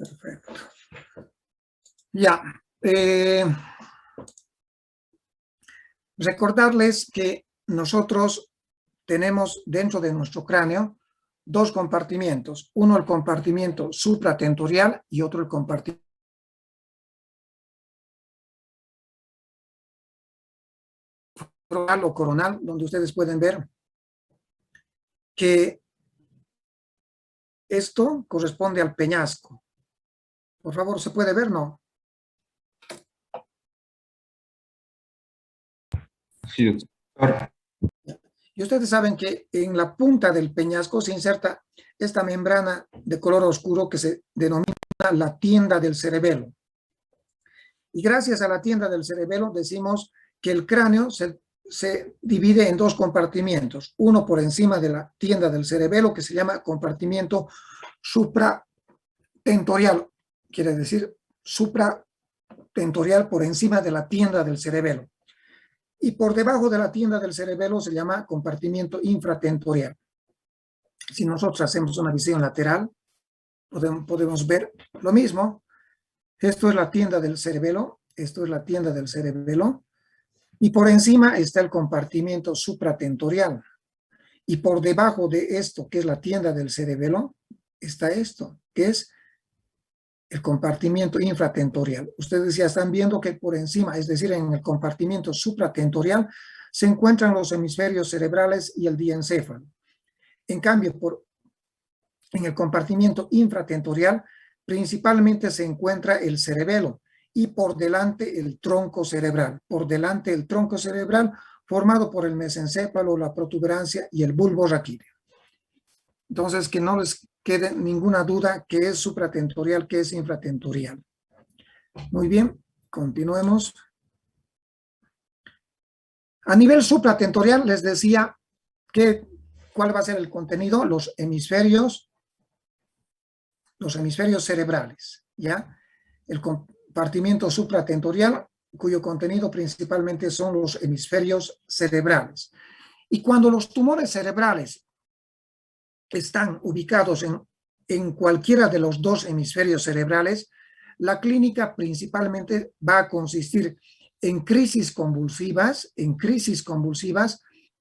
Perfecto. Ya. Recordarles que nosotros tenemos dentro de nuestro cráneo dos compartimientos. Uno el compartimiento supratentorial y otro el compartimiento o coronal, donde ustedes pueden ver que esto corresponde al peñasco. Por favor, ¿se puede ver? No. Sí, doctor. Y ustedes saben que en la punta del peñasco se inserta esta membrana de color oscuro que se denomina la tienda del cerebelo. Y gracias a la tienda del cerebelo decimos que el cráneo se divide en dos compartimientos. Uno por encima de la tienda del cerebelo, que se llama compartimiento supratentorial. Quiere decir supratentorial por encima de la tienda del cerebelo. Y por debajo de la tienda del cerebelo se llama compartimiento infratentorial. Si nosotros hacemos una visión lateral, podemos ver lo mismo. Esto es la tienda del cerebelo, esto es la tienda del cerebelo, y por encima está el compartimiento supratentorial. Y por debajo de esto, que es la tienda del cerebelo, está esto, que es el compartimiento infratentorial. Ustedes ya están viendo que por encima, es decir, en el compartimiento supratentorial, se encuentran los hemisferios cerebrales y el diencéfalo. En cambio, en el compartimiento infratentorial, principalmente se encuentra el cerebelo y por delante el tronco cerebral. Por delante el tronco cerebral formado por el mesencéfalo, la protuberancia y el bulbo raquídeo. Entonces, que no les quede ninguna duda qué es supratentorial, qué es infratentorial. Muy bien, continuemos. A nivel supratentorial les decía cuál va a ser el contenido, los hemisferios cerebrales, ¿ya? El compartimiento supratentorial, cuyo contenido principalmente son los hemisferios cerebrales. Y cuando los tumores cerebrales están ubicados en cualquiera de los dos hemisferios cerebrales, la clínica principalmente va a consistir en crisis convulsivas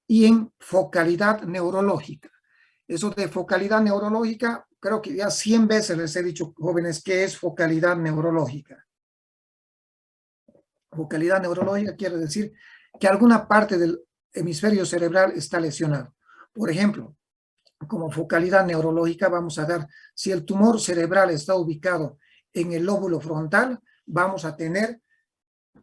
y en focalidad neurológica. Eso de focalidad neurológica, creo que ya 100 veces les he dicho, jóvenes, ¿qué es focalidad neurológica? Focalidad neurológica quiere decir que alguna parte del hemisferio cerebral está lesionado. Por ejemplo, como focalidad neurológica vamos a dar, si el tumor cerebral está ubicado en el lóbulo frontal, vamos a tener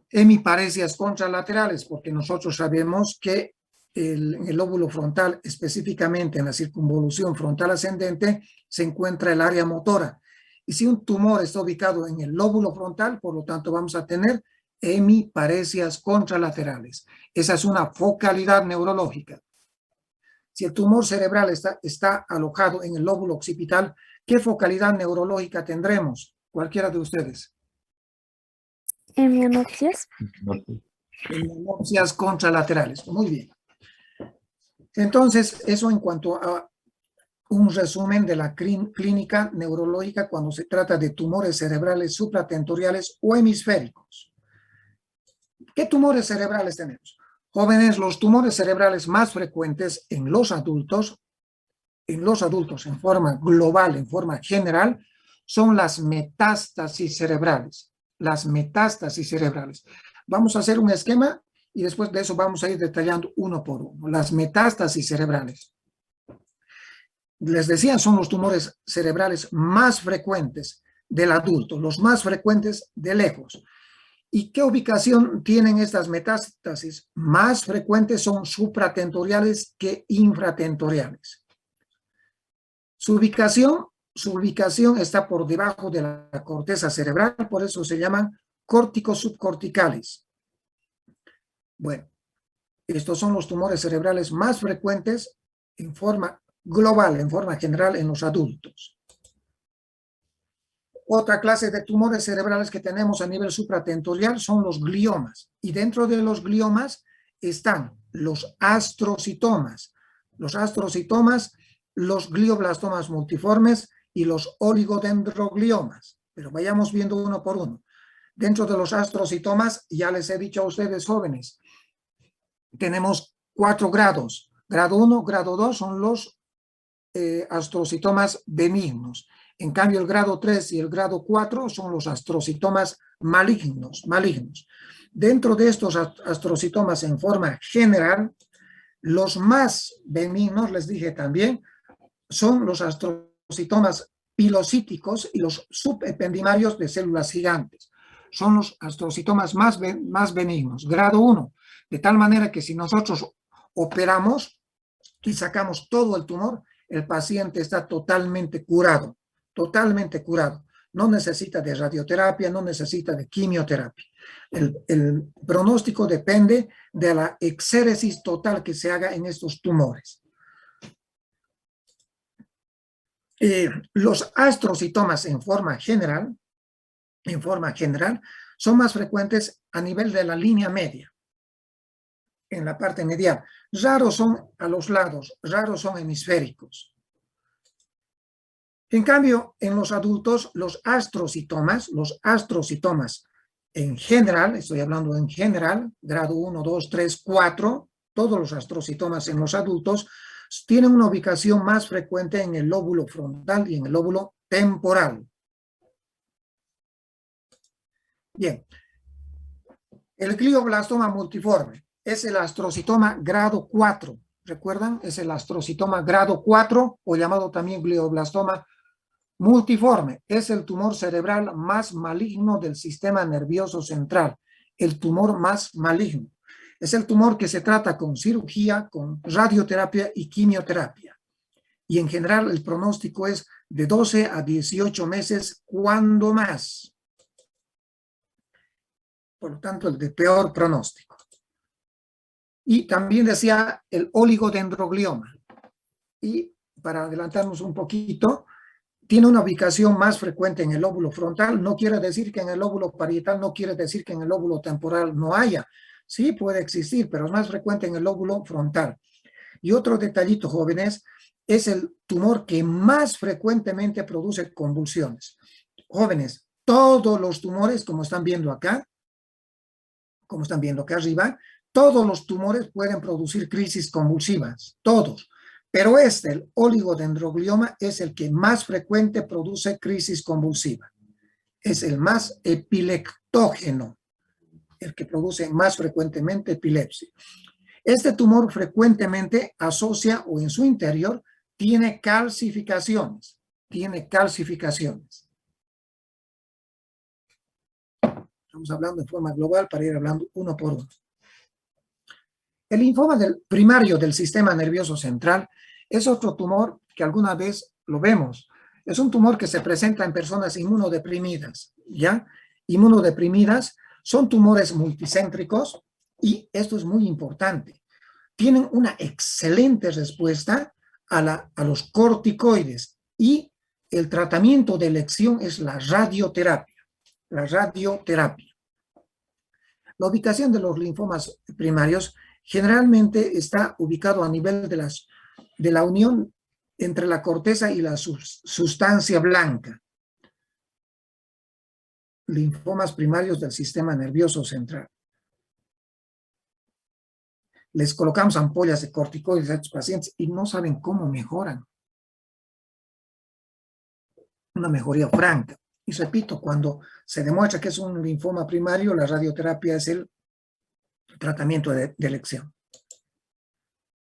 hemiparesias contralaterales, porque nosotros sabemos que en el lóbulo frontal, específicamente en la circunvolución frontal ascendente, se encuentra el área motora. Y si un tumor está ubicado en el lóbulo frontal, por lo tanto vamos a tener hemiparesias contralaterales. Esa es una focalidad neurológica. Si el tumor cerebral está alojado en el lóbulo occipital, ¿qué focalidad neurológica tendremos? Cualquiera de ustedes. Hemianopsias. Hemianopsias contralaterales. Muy bien. Entonces, eso en cuanto a un resumen de la clínica neurológica cuando se trata de tumores cerebrales supratentoriales o hemisféricos. ¿Qué tumores cerebrales tenemos? Jóvenes, los tumores cerebrales más frecuentes en los adultos en forma global, en forma general, son las metástasis cerebrales. Las metástasis cerebrales. Vamos a hacer un esquema y después de eso vamos a ir detallando uno por uno. Las metástasis cerebrales. Les decía, son los tumores cerebrales más frecuentes del adulto, los más frecuentes de lejos. ¿Y qué ubicación tienen estas metástasis? Más frecuentes son supratentoriales que infratentoriales. Su ubicación está por debajo de la corteza cerebral, por eso se llaman córticos subcorticales. Bueno, estos son los tumores cerebrales más frecuentes en forma global, en forma general en los adultos. Otra clase de tumores cerebrales que tenemos a nivel supratentorial son los gliomas. Y dentro de los gliomas están los astrocitomas. Los astrocitomas, los glioblastomas multiformes y los oligodendrogliomas. pero vayamos viendo uno por uno. Dentro de los astrocitomas, ya les he dicho a ustedes, jóvenes, tenemos 4 grados. Grado 1, grado 2 son los astrocitomas benignos. En cambio, el grado 3 y el grado 4 son los astrocitomas malignos. Dentro de estos astrocitomas en forma general, los más benignos, les dije también, son los astrocitomas pilocíticos y los subependimarios de células gigantes. Son los astrocitomas más benignos, grado 1, de tal manera que si nosotros operamos y sacamos todo el tumor, el paciente está totalmente curado, no necesita de radioterapia, no necesita de quimioterapia. El pronóstico depende de la exéresis total que se haga en estos tumores. Los astrocitomas en forma general, son más frecuentes a nivel de la línea media, en la parte medial. Raros son a los lados, raros son hemisféricos. En cambio, en los adultos, los astrocitomas en general, estoy hablando en general, grado 1, 2, 3, 4, todos los astrocitomas en los adultos tienen una ubicación más frecuente en el lóbulo frontal y en el lóbulo temporal. Bien, el glioblastoma multiforme es el astrocitoma grado 4. ¿Recuerdan? Es el astrocitoma grado 4 o llamado también glioblastoma multiforme. Es el tumor cerebral más maligno del sistema nervioso central. El tumor más maligno. Es el tumor que se trata con cirugía, con radioterapia y quimioterapia. Y en general el pronóstico es de 12 a 18 meses, cuando más. Por lo tanto, el de peor pronóstico. Y también decía el oligodendroglioma. Y para adelantarnos un poquito, tiene una ubicación más frecuente en el lóbulo frontal. No quiere decir que en el lóbulo parietal, no quiere decir que en el lóbulo temporal no haya. Sí, puede existir, pero es más frecuente en el lóbulo frontal. Y otro detallito, jóvenes, es el tumor que más frecuentemente produce convulsiones. Jóvenes, todos los tumores, como están viendo acá arriba, todos los tumores pueden producir crisis convulsivas, todos. Pero el oligodendroglioma, es el que más frecuente produce crisis convulsiva. Es el más epileptógeno, el que produce más frecuentemente epilepsia. Este tumor frecuentemente asocia o en su interior tiene calcificaciones. Estamos hablando de forma global para ir hablando uno por uno. El linfoma primario del sistema nervioso central es otro tumor que alguna vez lo vemos. Es un tumor que se presenta en personas inmunodeprimidas, ¿ya? Inmunodeprimidas son tumores multicéntricos y esto es muy importante. Tienen una excelente respuesta a los corticoides y el tratamiento de elección es la radioterapia. La ubicación de los linfomas primarios generalmente está ubicado a nivel de la unión entre la corteza y la sustancia blanca. Linfomas primarios del sistema nervioso central. Les colocamos ampollas de corticoides a estos pacientes y no saben cómo mejoran. Una mejoría franca. Y repito, cuando se demuestra que es un linfoma primario, la radioterapia es el tratamiento de elección.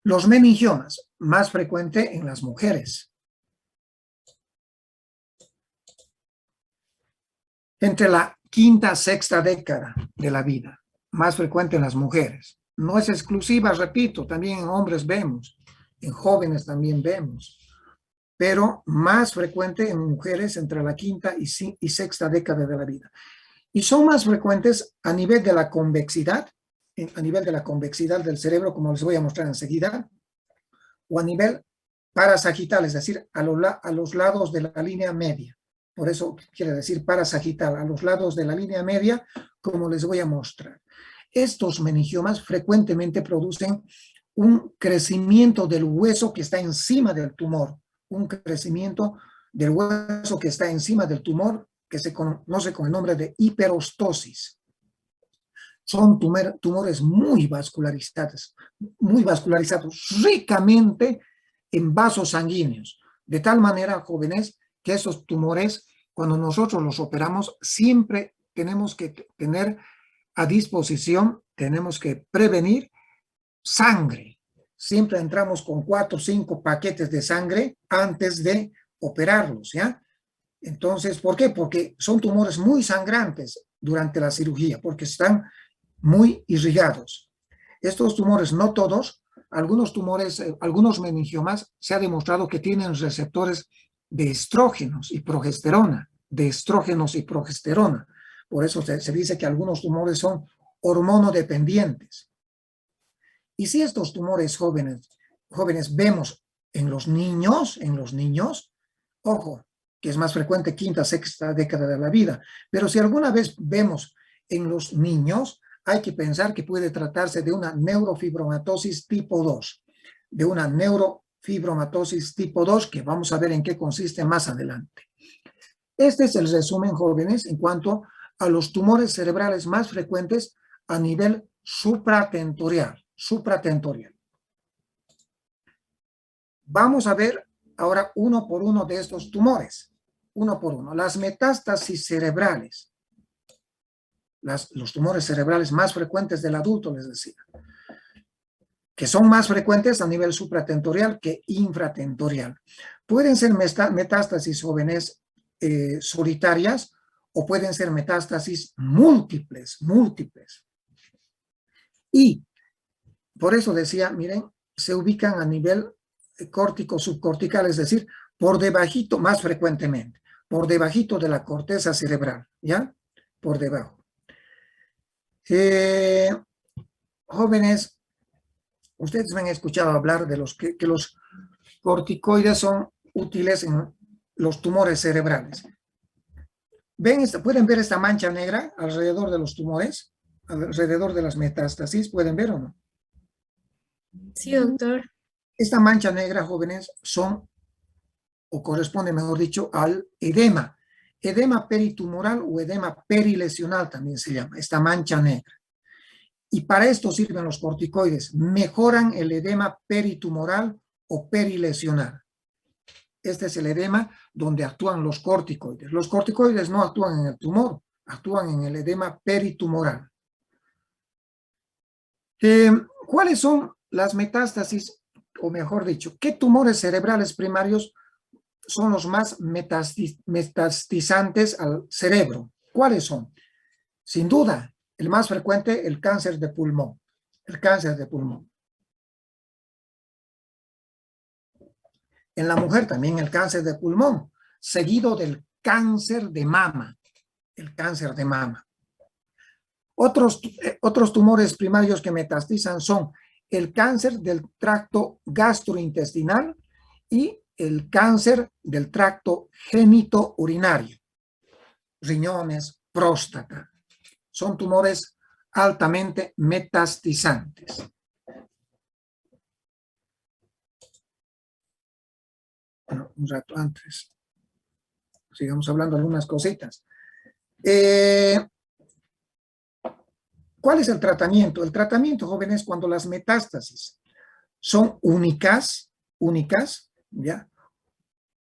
Los meningiomas, más frecuente en las mujeres. Entre la quinta y sexta década de la vida, más frecuente en las mujeres. No es exclusiva, repito, también en hombres vemos, en jóvenes también vemos, pero más frecuente en mujeres entre la quinta y sexta década de la vida. Y son más frecuentes a nivel de la convexidad, del cerebro, como les voy a mostrar enseguida, o a nivel parasagital, es decir, a los lados de la línea media. Por eso quiere decir parasagital, a los lados de la línea media, como les voy a mostrar. Estos meningiomas frecuentemente producen un crecimiento del hueso que está encima del tumor, que se conoce con el nombre de hiperostosis. Son tumores muy vascularizados, ricamente en vasos sanguíneos. De tal manera, jóvenes, que esos tumores, cuando nosotros los operamos, siempre tenemos que tener a disposición, tenemos que prevenir sangre. Siempre entramos con 4 o 5 paquetes de sangre antes de operarlos, ¿ya? Entonces, ¿por qué? Porque son tumores muy sangrantes durante la cirugía, porque están muy irrigados. Estos tumores, no todos, algunos tumores, algunos meningiomas, se ha demostrado que tienen receptores de estrógenos y progesterona, Por eso se dice que algunos tumores son hormonodependientes. Y si estos tumores jóvenes vemos en los niños, ojo, que es más frecuente quinta, sexta década de la vida, pero si alguna vez vemos en los niños, hay que pensar que puede tratarse de una neurofibromatosis tipo 2, que vamos a ver en qué consiste más adelante. Este es el resumen, jóvenes, en cuanto a los tumores cerebrales más frecuentes a nivel supratentorial. Vamos a ver ahora uno por uno de estos tumores. Uno por uno. Las metástasis cerebrales. Los tumores cerebrales más frecuentes del adulto, les decía, que son más frecuentes a nivel supratentorial que infratentorial. Pueden ser metástasis jóvenes solitarias o pueden ser metástasis múltiples. Y por eso decía, miren, se ubican a nivel córtico subcortical, es decir, por debajito, más frecuentemente, por debajito de la corteza cerebral, ¿ya? Por debajo. Jóvenes, ustedes me han escuchado hablar de que los corticoides son útiles en los tumores cerebrales. ¿Pueden ver esta mancha negra alrededor de los tumores? Alrededor de las metástasis, ¿pueden ver o no? Sí, doctor. Esta mancha negra, jóvenes, o corresponde, mejor dicho, al edema. Edema peritumoral o edema perilesional también se llama, esta mancha negra. Y para esto sirven los corticoides. Mejoran el edema peritumoral o perilesional. Este es el edema donde actúan los corticoides. Los corticoides no actúan en el tumor, actúan en el edema peritumoral. ¿Cuáles son las metástasis, o mejor dicho, qué tumores cerebrales primarios son los más metastizantes al cerebro? ¿Cuáles son? Sin duda, el más frecuente, el cáncer de pulmón. En la mujer también el cáncer de pulmón, seguido del cáncer de mama. Otros tumores primarios que metastizan son el cáncer del tracto gastrointestinal y el cáncer del tracto genitourinario, riñones, próstata. Son tumores altamente metastizantes. Bueno, un rato antes. Sigamos hablando algunas cositas. ¿Cuál es el tratamiento? El tratamiento, jóvenes, cuando las metástasis son únicas, ¿ya?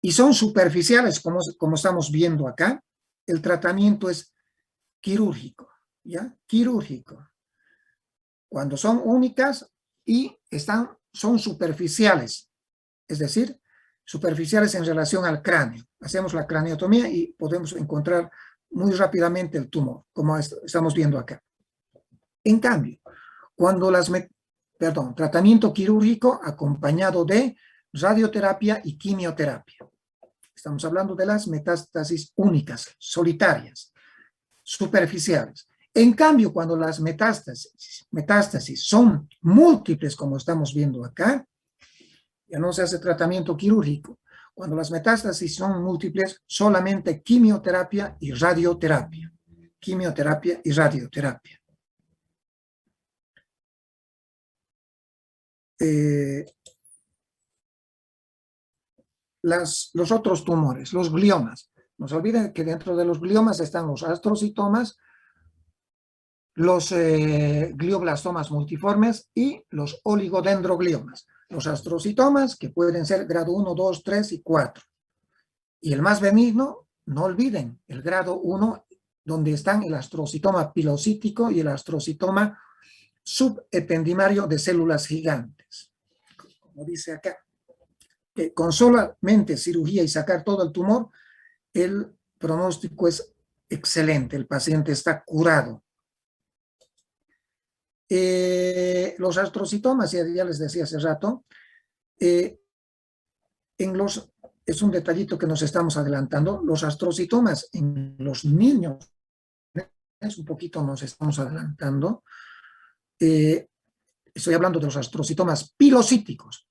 Y son superficiales, como estamos viendo acá, el tratamiento es quirúrgico, ¿ya? Quirúrgico. Cuando son únicas y son superficiales, es decir, superficiales en relación al cráneo. Hacemos la craneotomía y podemos encontrar muy rápidamente el tumor, como estamos viendo acá. En cambio, cuando tratamiento quirúrgico acompañado de radioterapia y quimioterapia. Estamos hablando de las metástasis únicas, solitarias, superficiales. En cambio, cuando las metástasis son múltiples, como estamos viendo acá, ya no se hace tratamiento quirúrgico. Cuando las metástasis son múltiples, solamente quimioterapia y radioterapia. Los otros tumores, los gliomas. No se olviden que dentro de los gliomas están los astrocitomas, los glioblastomas multiformes y los oligodendrogliomas. Los astrocitomas, que pueden ser grado 1, 2, 3 y 4. Y el más benigno, no olviden, el grado 1, donde están el astrocitoma pilocítico y el astrocitoma subependimario de células gigantes. Como dice acá, que con solamente cirugía y sacar todo el tumor, el pronóstico es excelente, el paciente está curado. Los astrocitomas, ya les decía hace rato, es un detallito que nos estamos adelantando, los astrocitomas en los niños, un poquito nos estamos adelantando, estoy hablando de los astrocitomas pilocíticos.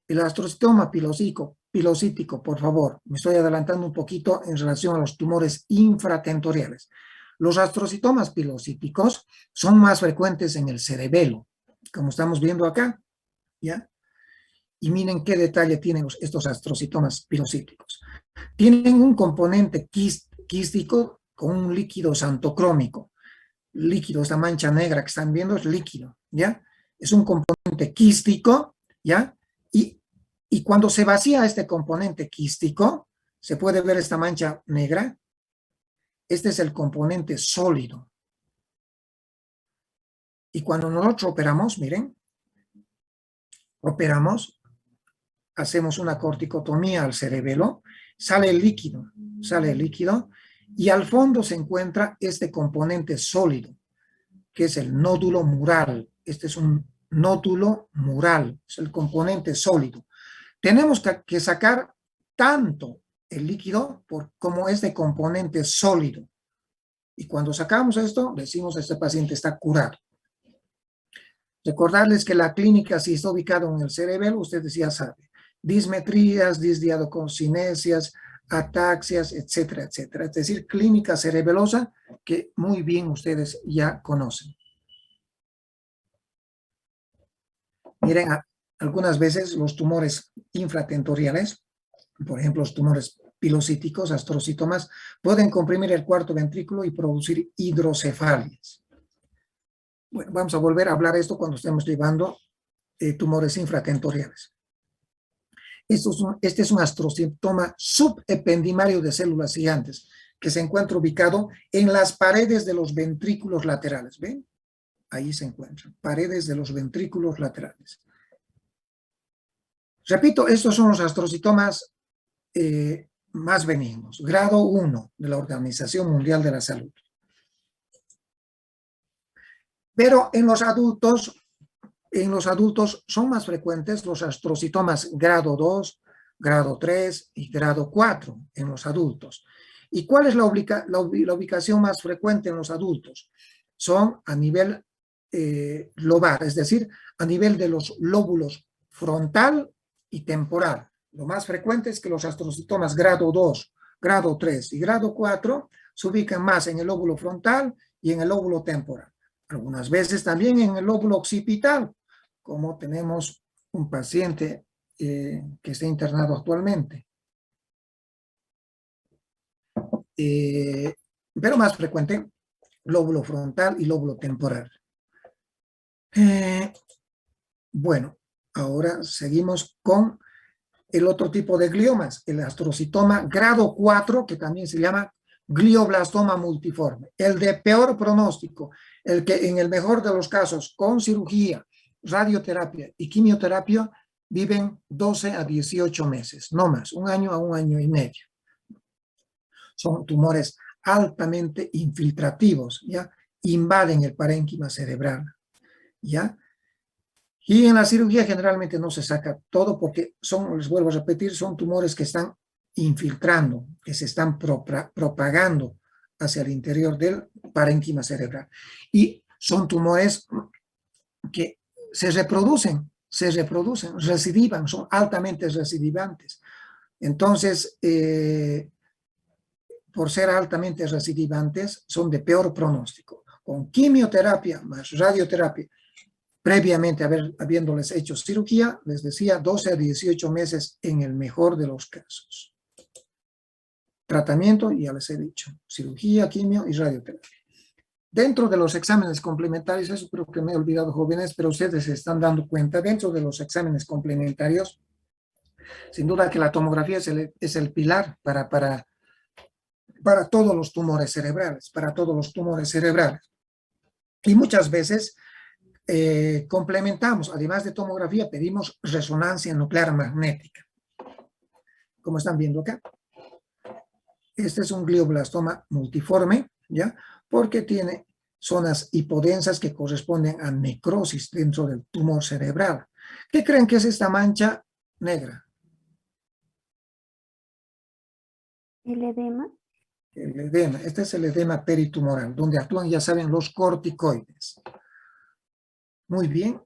El astrocitoma pilocítico, por favor, me estoy adelantando un poquito en relación a los tumores infratentoriales. Los astrocitomas pilocíticos son más frecuentes en el cerebelo, como estamos viendo acá, ¿ya? Y miren qué detalle tienen estos astrocitomas pilocíticos. Tienen un componente quístico con un líquido xantocrómico. Líquido, esta mancha negra que están viendo es líquido, ¿ya? Es un componente quístico, ¿ya? Y cuando se vacía este componente quístico, se puede ver esta mancha negra. Este es el componente sólido. Y cuando nosotros operamos, miren, hacemos una corticotomía al cerebelo, sale el líquido, y al fondo se encuentra este componente sólido, que es el nódulo mural. Este es un nódulo mural, es el componente sólido. Tenemos que sacar tanto el líquido como este componente sólido. Y cuando sacamos esto, decimos este paciente está curado. Recordarles que la clínica, si está ubicado en el cerebelo, ustedes ya saben, dismetrías, disdiadococinesias, ataxias, etcétera, etcétera. Es decir, clínica cerebelosa que muy bien ustedes ya conocen. Miren, algunas veces los tumores infratentoriales, por ejemplo, los tumores pilocíticos, astrocitomas, pueden comprimir el cuarto ventrículo y producir hidrocefalias. Bueno, vamos a volver a hablar de esto cuando estemos llevando tumores infratentoriales. Este es un astrocitoma subependimario de células gigantes que se encuentra ubicado en las paredes de los ventrículos laterales. ¿Ven? Ahí se encuentran, paredes de los ventrículos laterales. Repito, estos son los astrocitomas más benignos, grado 1 de la Organización Mundial de la Salud. Pero en los adultos son más frecuentes los astrocitomas grado 2, grado 3 y grado 4 en los adultos. ¿Y cuál es la ubicación más frecuente en los adultos? Son a nivel lobar, es decir, a nivel de los lóbulos frontal y temporal. Lo más frecuente es que los astrocitomas grado 2, grado 3 y grado 4 se ubican más en el lóbulo frontal y en el lóbulo temporal. Algunas veces también en el lóbulo occipital, como tenemos un paciente que está internado actualmente. Pero más frecuente, lóbulo frontal y lóbulo temporal. Bueno, ahora seguimos con el otro tipo de gliomas, el astrocitoma grado 4, que también se llama glioblastoma multiforme. El de peor pronóstico, el que en el mejor de los casos, con cirugía, radioterapia y quimioterapia, viven 12 a 18 meses, no más, 1 año a 1 año y medio. Son tumores altamente infiltrativos, ¿ya? Invaden el parénquima cerebral, ¿ya? Y en la cirugía generalmente no se saca todo porque les vuelvo a repetir, son tumores que están infiltrando, que se están propagando hacia el interior del parénquima cerebral. Y son tumores que se reproducen, recidivan, son altamente recidivantes. Entonces, por ser altamente recidivantes, son de peor pronóstico. Con quimioterapia más radioterapia, previamente habiéndoles hecho cirugía, les decía 12 a 18 meses en el mejor de los casos. tratamiento, ya les he dicho, cirugía, quimio y radioterapia. Dentro de los exámenes complementarios, eso creo que me he olvidado, jóvenes, pero ustedes se están dando cuenta, dentro de los exámenes complementarios, sin duda que la tomografía es el pilar para todos los tumores cerebrales, Y muchas veces complementamos, además de tomografía, pedimos resonancia nuclear magnética. Como están viendo acá. Este es un glioblastoma multiforme, ¿ya? Porque tiene zonas hipodensas que corresponden a necrosis dentro del tumor cerebral. ¿Qué creen que es esta mancha negra? ¿El edema? El edema. Este es el edema peritumoral, donde actúan, ya saben, los corticoides. Muy bien,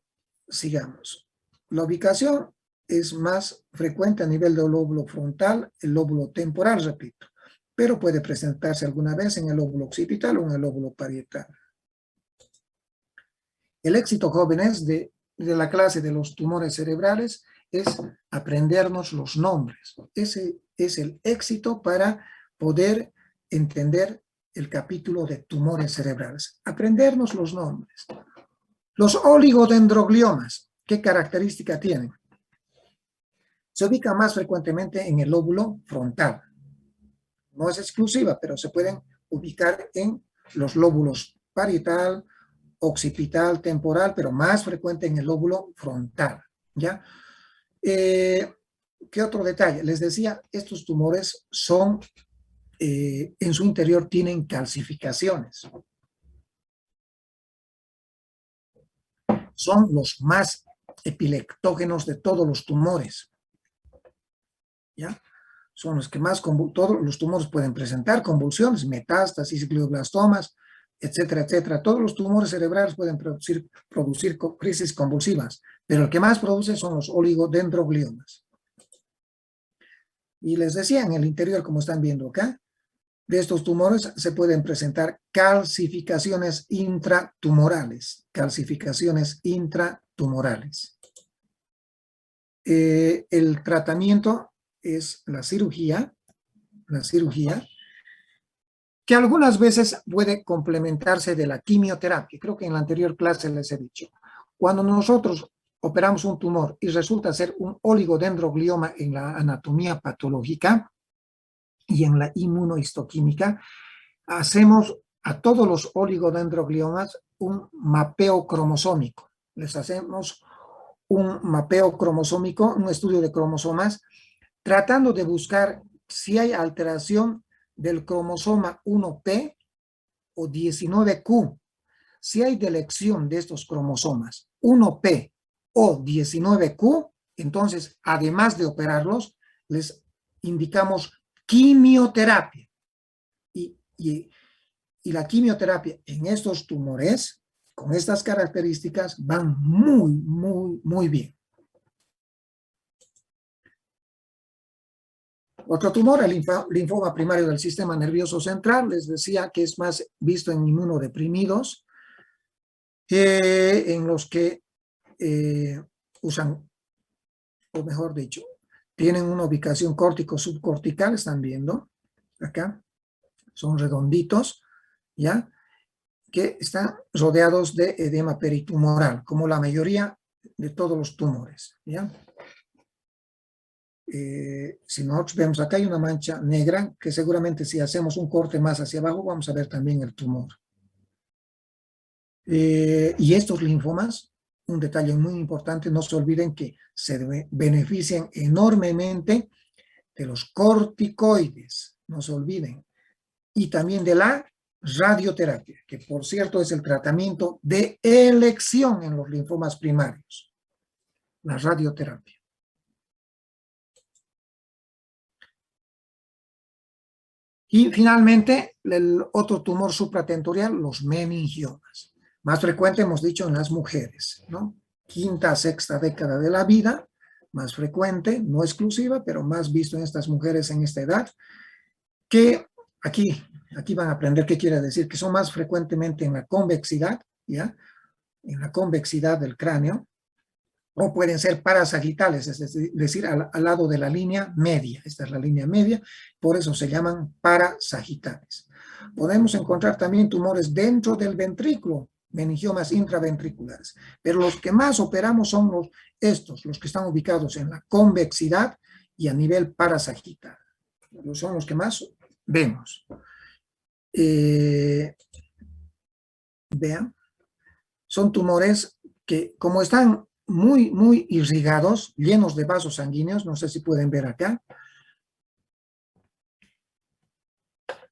sigamos. La ubicación es más frecuente a nivel del lóbulo frontal, el lóbulo temporal, repito, pero puede presentarse alguna vez en el lóbulo occipital o en el lóbulo parietal. El éxito, jóvenes, de la clase de los tumores cerebrales es aprendernos los nombres. Ese es el éxito para poder entender el capítulo de tumores cerebrales. Aprendernos los nombres. Los oligodendrogliomas, ¿qué característica tienen? Se ubican más frecuentemente en el lóbulo frontal. No es exclusiva, pero se pueden ubicar en los lóbulos parietal, occipital, temporal, pero más frecuente en el lóbulo frontal, ¿ya? ¿Qué otro detalle? Les decía, estos tumores son, en su interior tienen calcificaciones. Son los más epileptógenos de todos los tumores, ¿ya? Son los que más, todos los tumores pueden presentar convulsiones, metástasis, glioblastomas, etcétera, etcétera. Todos los tumores cerebrales pueden producir crisis convulsivas, pero el que más produce son los oligodendrogliomas. Y les decía, en el interior, como están viendo acá, de estos tumores se pueden presentar calcificaciones intratumorales. El tratamiento es la cirugía, que algunas veces puede complementarse de la quimioterapia. Creo que en la anterior clase les he dicho. Cuando nosotros operamos un tumor y resulta ser un oligodendroglioma en la anatomía patológica y en la inmunohistoquímica, hacemos a todos los oligodendrogliomas un mapeo cromosómico. Les hacemos un mapeo cromosómico, un estudio de cromosomas, tratando de buscar si hay alteración del cromosoma 1P o 19Q. Si hay delección de estos cromosomas 1P o 19Q, entonces, además de operarlos, les indicamos quimioterapia. Y la quimioterapia en estos tumores, con estas características, van muy, muy, muy bien. Otro tumor, el linfoma primario del sistema nervioso central, les decía que es más visto en inmunodeprimidos, en los que usan, o mejor dicho, tienen una ubicación córtico-subcortical, están viendo acá, son redonditos, ¿ya? Que están rodeados de edema peritumoral, como la mayoría de todos los tumores, ¿ya? Si nosotros vemos acá hay una mancha negra, que seguramente si hacemos un corte más hacia abajo, vamos a ver también el tumor. Y estos linfomas, un detalle muy importante, no se olviden que se benefician enormemente de los corticoides, no se olviden, y también de la radioterapia, que por cierto es el tratamiento de elección en los linfomas primarios, la radioterapia. Y finalmente, el otro tumor supratentorial, los meningiomas. Más frecuente, hemos dicho, en las mujeres, ¿no? Quinta a sexta década de la vida, más frecuente, no exclusiva, pero más visto en estas mujeres en esta edad, que aquí van a aprender qué quiere decir, que son más frecuentemente en la convexidad, ¿ya? En la convexidad del cráneo, o pueden ser parasagitales, es decir, al lado de la línea media. Esta es la línea media, por eso se llaman parasagitales. Podemos encontrar también tumores dentro del ventrículo, meningiomas intraventriculares, pero los que más operamos son los que están ubicados en la convexidad y a nivel parasagital. Son los que más vemos. Vean, son tumores que, como están muy irrigados, llenos de vasos sanguíneos, no sé si pueden ver acá,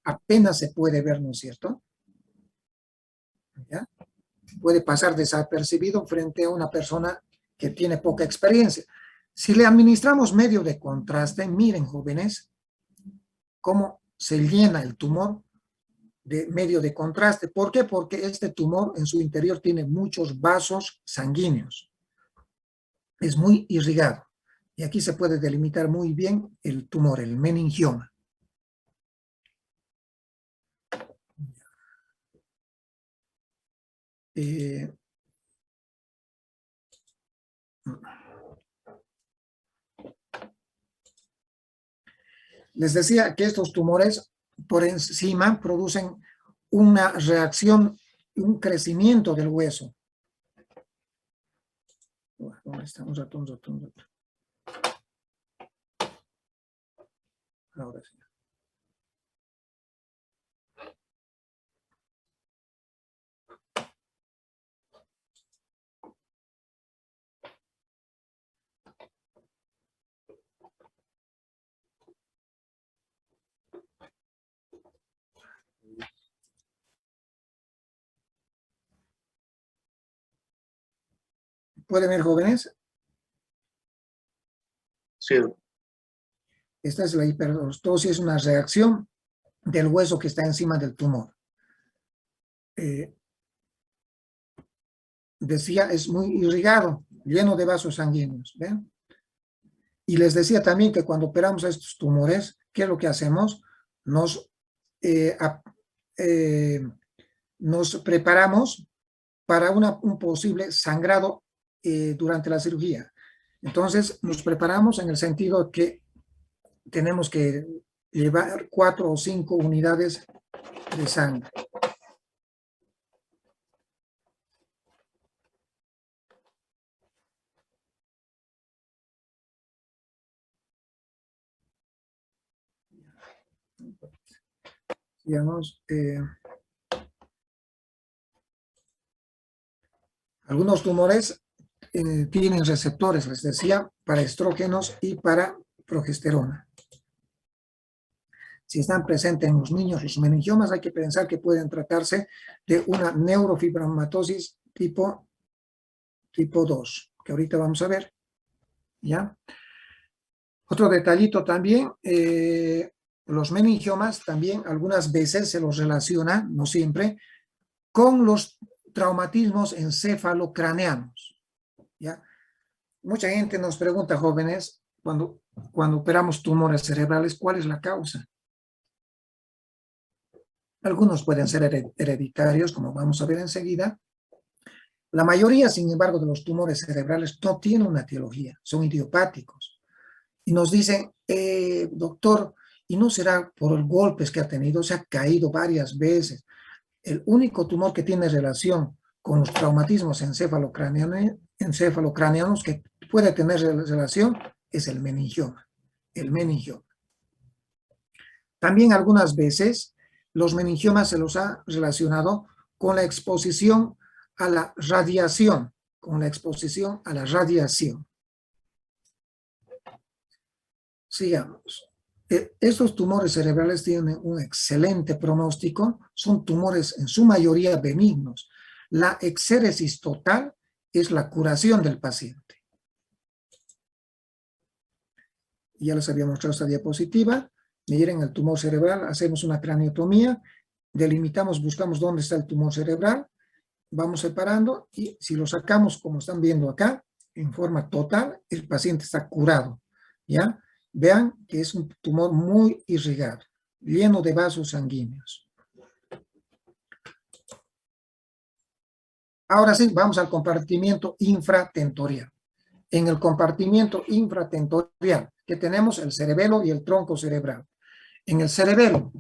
apenas se puede ver, ¿no es cierto? ¿Ya? Puede pasar desapercibido frente a una persona que tiene poca experiencia. Si le administramos medio de contraste, miren, jóvenes, cómo se llena el tumor de medio de contraste. ¿Por qué? Porque este tumor en su interior tiene muchos vasos sanguíneos. Es muy irrigado. Y aquí se puede delimitar muy bien el tumor, el meningioma. Les decía que estos tumores por encima producen una reacción, un crecimiento del hueso. ¿Dónde está? Un rato. Ahora sí. ¿Pueden ver, jóvenes? Sí. Esta es la hiperortosis, es una reacción del hueso que está encima del tumor. Decía, es muy irrigado, lleno de vasos sanguíneos. ¿Ven? Y les decía también que cuando operamos a estos tumores, ¿qué es lo que hacemos? Nos preparamos para un posible sangrado durante la cirugía. Entonces, nos preparamos en el sentido que tenemos que llevar 4 o 5 unidades de sangre. Digamos, algunos tumores tienen receptores, les decía, para estrógenos y para progesterona. Si están presentes en los niños los meningiomas, hay que pensar que pueden tratarse de una neurofibromatosis tipo 2, que ahorita vamos a ver. ¿Ya? Otro detallito también, los meningiomas también algunas veces se los relaciona, no siempre, con los traumatismos encefalocraneanos. ¿Ya? Mucha gente nos pregunta, jóvenes, cuando operamos tumores cerebrales, ¿cuál es la causa? Algunos pueden ser hereditarios, como vamos a ver enseguida. La mayoría, sin embargo, de los tumores cerebrales no tienen una etiología, son idiopáticos. Y nos dicen, doctor, ¿y no será por los golpes que ha tenido? Se ha caído varias veces. El único tumor que tiene relación con los traumatismos encefalocraneanos que puede tener relación es el meningioma. El meningioma. También algunas veces los meningiomas se los ha relacionado con la exposición a la radiación, Sigamos. Estos tumores cerebrales tienen un excelente pronóstico, son tumores en su mayoría benignos. La exéresis total es la curación del paciente. Ya les había mostrado esta diapositiva. Miren el tumor cerebral, hacemos una craniotomía, delimitamos, buscamos dónde está el tumor cerebral, vamos separando y si lo sacamos, como están viendo acá, en forma total, el paciente está curado. ¿Ya? Vean que es un tumor muy irrigado, lleno de vasos sanguíneos. Ahora sí, vamos al compartimiento infratentorial. en el compartimiento infratentorial, que tenemos el cerebelo y el tronco cerebral. En el cerebelo,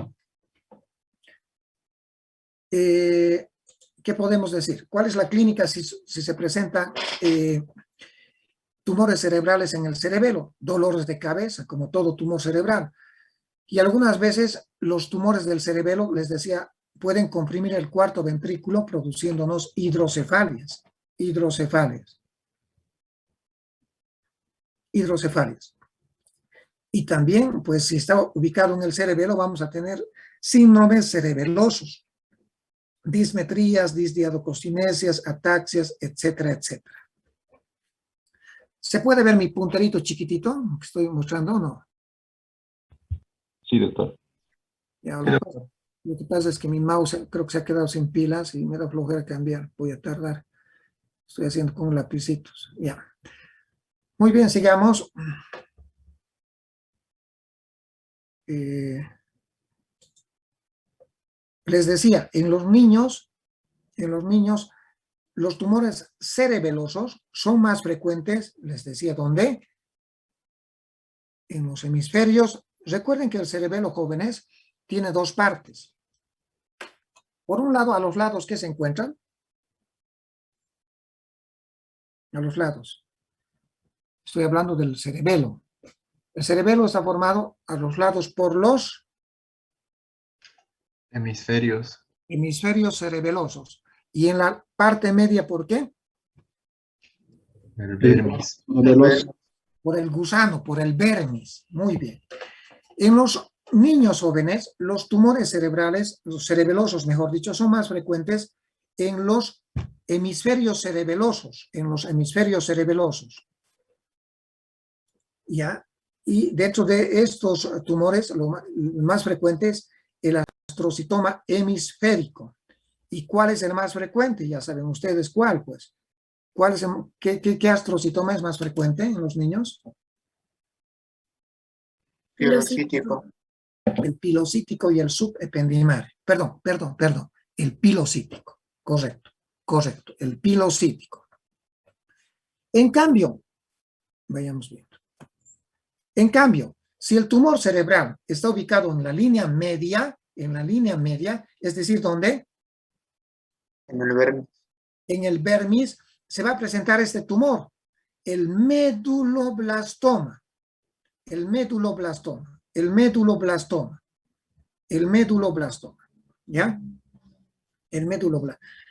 ¿qué podemos decir? ¿Cuál es la clínica si se presentan tumores cerebrales en el cerebelo? Dolores de cabeza, como todo tumor cerebral. Y algunas veces los tumores del cerebelo, les decía, pueden comprimir el cuarto ventrículo produciéndonos hidrocefalias. Y también, pues si está ubicado en el cerebelo, vamos a tener síndromes cerebelosos, dismetrías, disdiadococinesias, ataxias, etcétera, etcétera. ¿Se puede ver mi punterito chiquitito que estoy mostrando o no? Sí, doctor. Ya, lo que pasa es que mi mouse creo que se ha quedado sin pilas y me da flojera cambiar. Voy a tardar. Estoy haciendo con lapicitos. Ya. Muy bien, sigamos. Les decía, en los niños, los tumores cerebelosos son más frecuentes, les decía, ¿dónde? En los hemisferios. Recuerden que el cerebelo, jóvenes, tiene dos partes. Por un lado, a los lados, ¿qué se encuentran? A los lados. Estoy hablando del cerebelo. El cerebelo está formado a los lados por los Hemisferios. hemisferios cerebelosos. Y en la parte media, ¿por qué? El vermis. Por el gusano, por el vermis. Muy bien. En los niños jóvenes, los tumores cerebrales, los cerebelosos, mejor dicho, son más frecuentes en los hemisferios cerebelosos, ¿Ya? Y dentro de estos tumores, lo más frecuente es el astrocitoma hemisférico. ¿Y cuál es el más frecuente? Ya saben ustedes cuál, pues. ¿Qué astrocitoma es más frecuente en los niños? Pilocítico. El pilocítico y el subependimario. Perdón. El pilocítico. Correcto. El pilocítico. En cambio, vayamos viendo. En cambio, si el tumor cerebral está ubicado en la línea media, es decir, ¿dónde? En el vermis. En el vermis se va a presentar este tumor, el meduloblastoma. ¿Ya?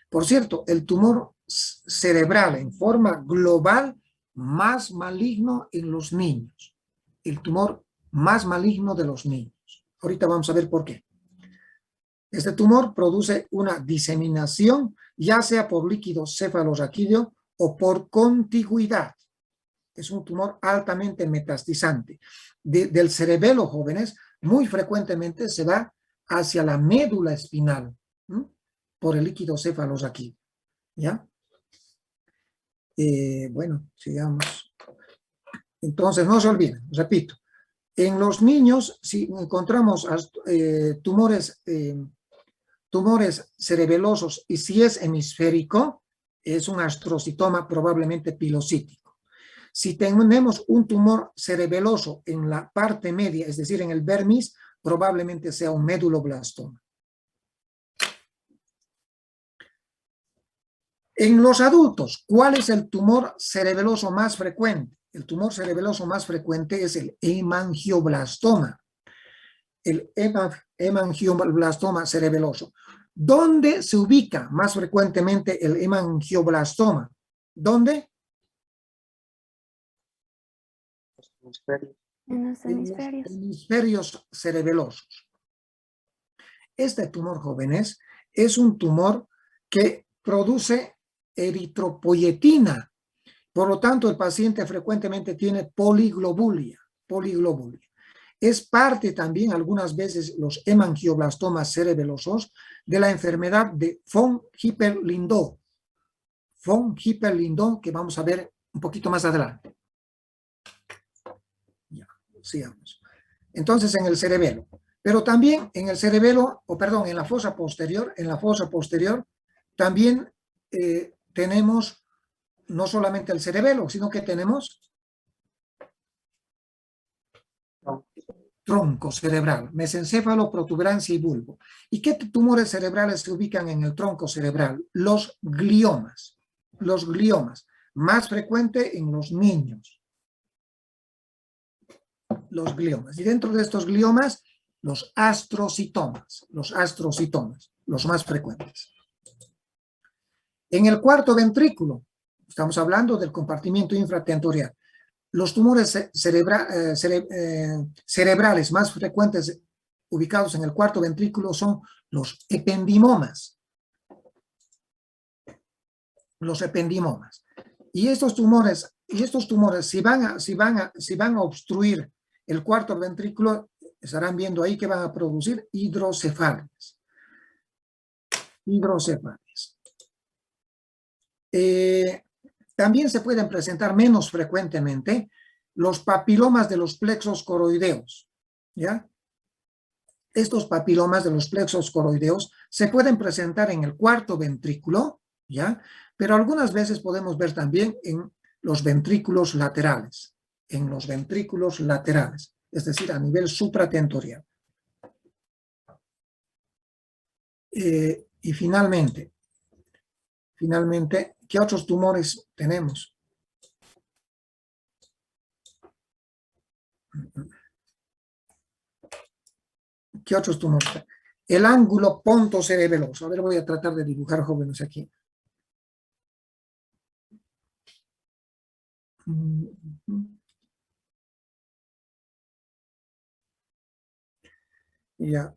Por cierto, el tumor cerebral en forma global más maligno en los niños. El tumor más maligno de los niños. Ahorita vamos a ver por qué. Este tumor produce una diseminación, ya sea por líquido cefalorraquídeo o por contigüidad. Es un tumor altamente metastizante. Del cerebelo, jóvenes, muy frecuentemente se va hacia la médula espinal, por el líquido cefalorraquídeo. ¿Ya? Bueno, sigamos. Entonces, no se olviden, repito. En los niños, si encontramos tumores cerebelosos y si es hemisférico, es un astrocitoma probablemente pilocítico. Si tenemos un tumor cerebeloso en la parte media, es decir, en el vermis, probablemente sea un meduloblastoma. En los adultos, ¿cuál es el tumor cerebeloso más frecuente? El tumor cerebeloso más frecuente es el hemangioblastoma. El hemangioblastoma cerebeloso. ¿Dónde se ubica más frecuentemente el hemangioblastoma? ¿Dónde? En los hemisferios. En los hemisferios cerebelosos. Este tumor, jóvenes, es un tumor que produce eritropoyetina. Por lo tanto, el paciente frecuentemente tiene poliglobulia. Es parte también, algunas veces, los hemangioblastomas cerebelosos de la enfermedad de von Hippel-Lindau. Que vamos a ver un poquito más adelante. Ya, sigamos. Entonces, en el cerebelo. Pero también en el cerebelo, en la fosa posterior, también tenemos no solamente el cerebelo, sino que tenemos tronco cerebral, mesencéfalo, protuberancia y bulbo. ¿Y qué tumores cerebrales se ubican en el tronco cerebral? Los gliomas. Los gliomas, más frecuente en los niños. Los gliomas. Y dentro de estos gliomas, los astrocitomas, los más frecuentes. En el cuarto ventrículo, estamos hablando del compartimiento infratentorial. Los tumores cerebrales más frecuentes ubicados en el cuarto ventrículo son los ependimomas. Los ependimomas. Y estos tumores, si van a obstruir el cuarto ventrículo, estarán viendo ahí que van a producir hidrocefalias. También se pueden presentar menos frecuentemente los papilomas de los plexos coroideos, ¿ya? Estos papilomas de los plexos coroideos se pueden presentar en el cuarto ventrículo, ¿ya? Pero algunas veces podemos ver también en los ventrículos laterales, es decir, a nivel supratentorial. Y finalmente, ¿qué otros tumores tenemos? ¿Qué otros tumores? El ángulo pontocerebeloso. A ver, voy a tratar de dibujar, jóvenes, aquí. Ya.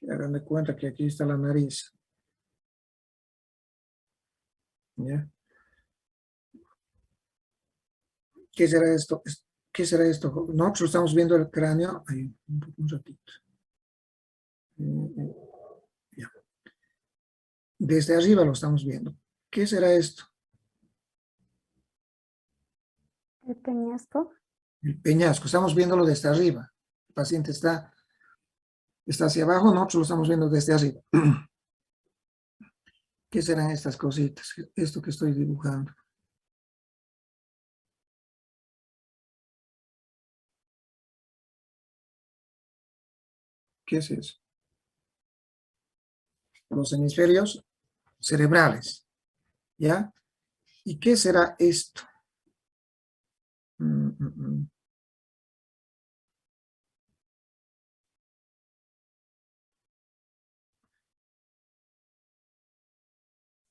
Hagan de cuenta que aquí está la nariz. ¿Ya? ¿Qué será esto? ¿Qué será esto? Nosotros estamos viendo el cráneo. Ahí, un ratito. Ya. Desde arriba lo estamos viendo. ¿Qué será esto? El peñasco. El peñasco. Estamos viéndolo desde arriba. El paciente está hacia abajo, nosotros lo estamos viendo desde arriba. ¿Qué serán estas cositas? Esto que estoy dibujando. ¿Qué es eso? Los hemisferios cerebrales. ¿Ya? ¿Y qué será esto?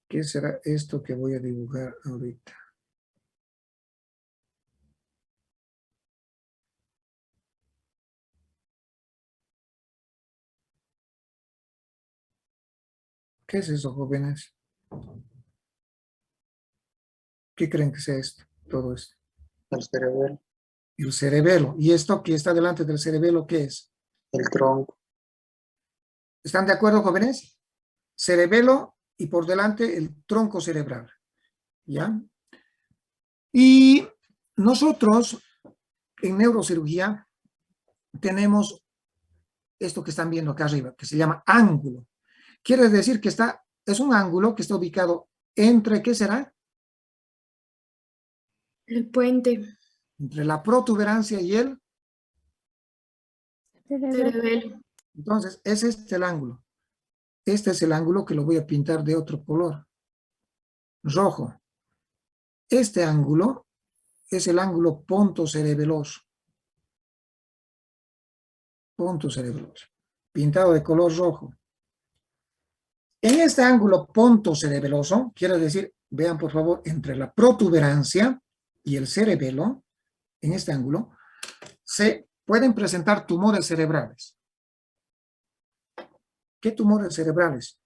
¿Qué será esto que voy a dibujar ahorita? ¿Qué es eso, jóvenes? ¿Qué creen que sea esto? Todo esto. El cerebelo, El cerebelo. ¿Y esto que está delante del cerebelo qué es? el tronco, ¿Están de acuerdo, jóvenes? Cerebelo y por delante el tronco cerebral. ¿Ya? Y nosotros en neurocirugía tenemos esto que están viendo acá arriba, que se llama ángulo. Quiere decir que es un ángulo que está ubicado entre, ¿qué será? El puente. Entre la protuberancia y el... Cerebelo. Entonces, ese es el ángulo. Este es el ángulo que lo voy a pintar de otro color. Rojo. Este ángulo es el ángulo pontocerebeloso. Pontocerebeloso. Pintado de color rojo. En este ángulo pontocerebeloso, quiere decir, vean por favor, entre la protuberancia y el cerebelo, en este ángulo, se pueden presentar tumores cerebrales. ¿Qué tumores cerebrales?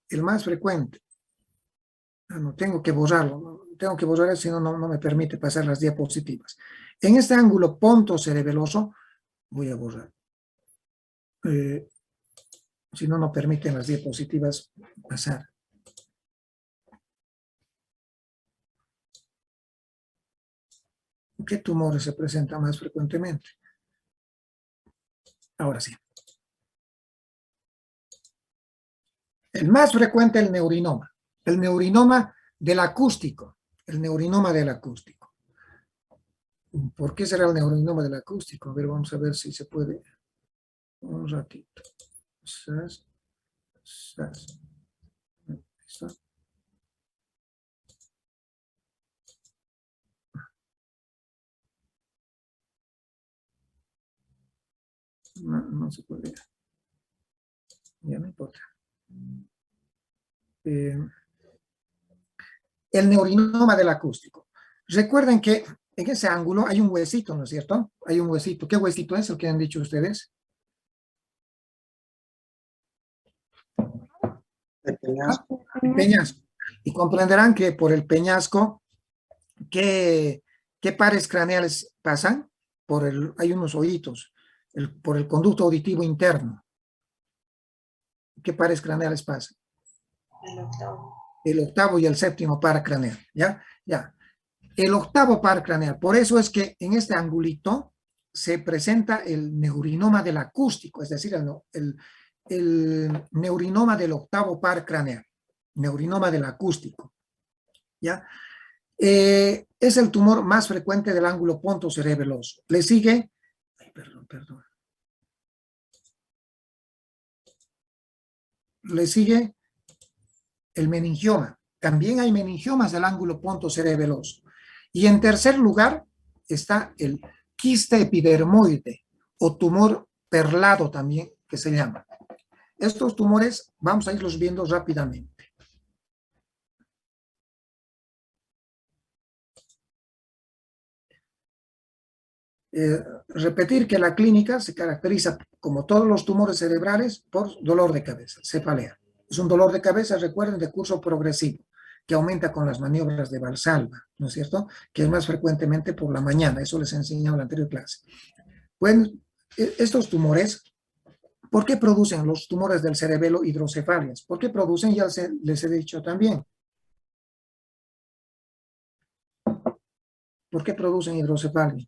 El más frecuente. No, tengo que borrarlo. Tengo que borrar, si no, no me permite pasar las diapositivas. En este ángulo pontocerebeloso, voy a borrar. Si no, no permiten las diapositivas pasar. ¿Qué tumores se presentan más frecuentemente? Ahora sí. El más frecuente es el neurinoma. El neurinoma del acústico. El neurinoma del acústico. ¿Por qué será el neurinoma del acústico? A ver, vamos a ver si se puede. Un ratito. Sas, sas. Ahí está. No se puede. Ya no importa. El neurinoma del acústico. Recuerden que en ese ángulo hay un huesito, ¿no es cierto? Hay un huesito. ¿Qué huesito es el que han dicho ustedes? El peñasco. El peñasco. Y comprenderán que por el peñasco, ¿qué pares craneales pasan? Hay unos oídos, por el conducto auditivo interno. ¿Qué pares craneales pasan? El octavo y el séptimo par craneal, ¿ya? Ya. El octavo par craneal. Por eso es que en este angulito se presenta el neurinoma del acústico, es decir, el neurinoma del octavo par craneal, neurinoma del acústico, ¿ya? Es el tumor más frecuente del ángulo pontocerebeloso. Le sigue, perdón. Le sigue el meningioma. También hay meningiomas del ángulo pontocerebeloso. Y en tercer lugar está el quiste epidermoide o tumor perlado también, que se llama. Estos tumores vamos a irlos viendo rápidamente. Repetir que la clínica se caracteriza, como todos los tumores cerebrales, por dolor de cabeza, cefalea. Es un dolor de cabeza, recuerden, de curso progresivo, que aumenta con las maniobras de Valsalva, ¿no es cierto? Que es más frecuentemente por la mañana, eso les he enseñado en la anterior clase. Bueno, estos tumores, ¿por qué producen los tumores del cerebelo hidrocefalias? ¿Por qué producen? Ya les he dicho también. ¿Por qué producen hidrocefalia?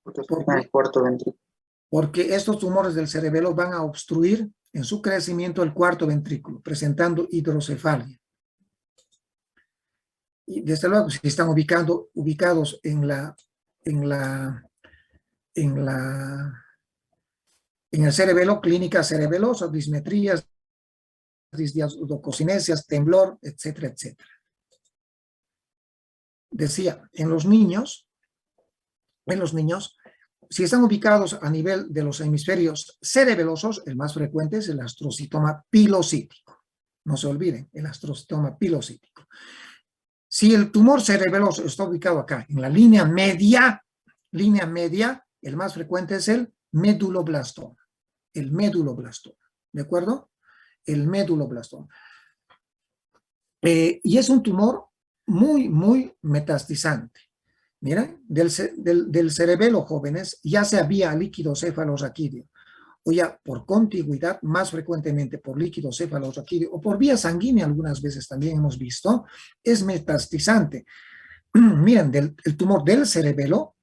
Porque está en el cuarto ventrículo. Porque estos tumores del cerebelo van a obstruir en su crecimiento el cuarto ventrículo, presentando hidrocefalia. Y desde luego, si están ubicados en el cerebelo, clínica cerebelosa, dismetrías, disdiadococinesias, temblor, etcétera, etcétera. Decía, en los niños, si están ubicados a nivel de los hemisferios cerebelosos, el más frecuente es el astrocitoma pilocítico. No se olviden, el astrocitoma pilocítico. Si el tumor cerebeloso está ubicado acá, en la línea media, el más frecuente es el meduloblastoma. El meduloblastoma, ¿de acuerdo? El meduloblastoma. Y es un tumor muy, muy metastizante. Miren, del cerebelo, jóvenes, ya sea vía líquido cefalorraquídeo o ya por contigüidad, más frecuentemente por líquido cefalorraquídeo o por vía sanguínea, algunas veces también hemos visto, es metastizante. Miren, el tumor del cerebelo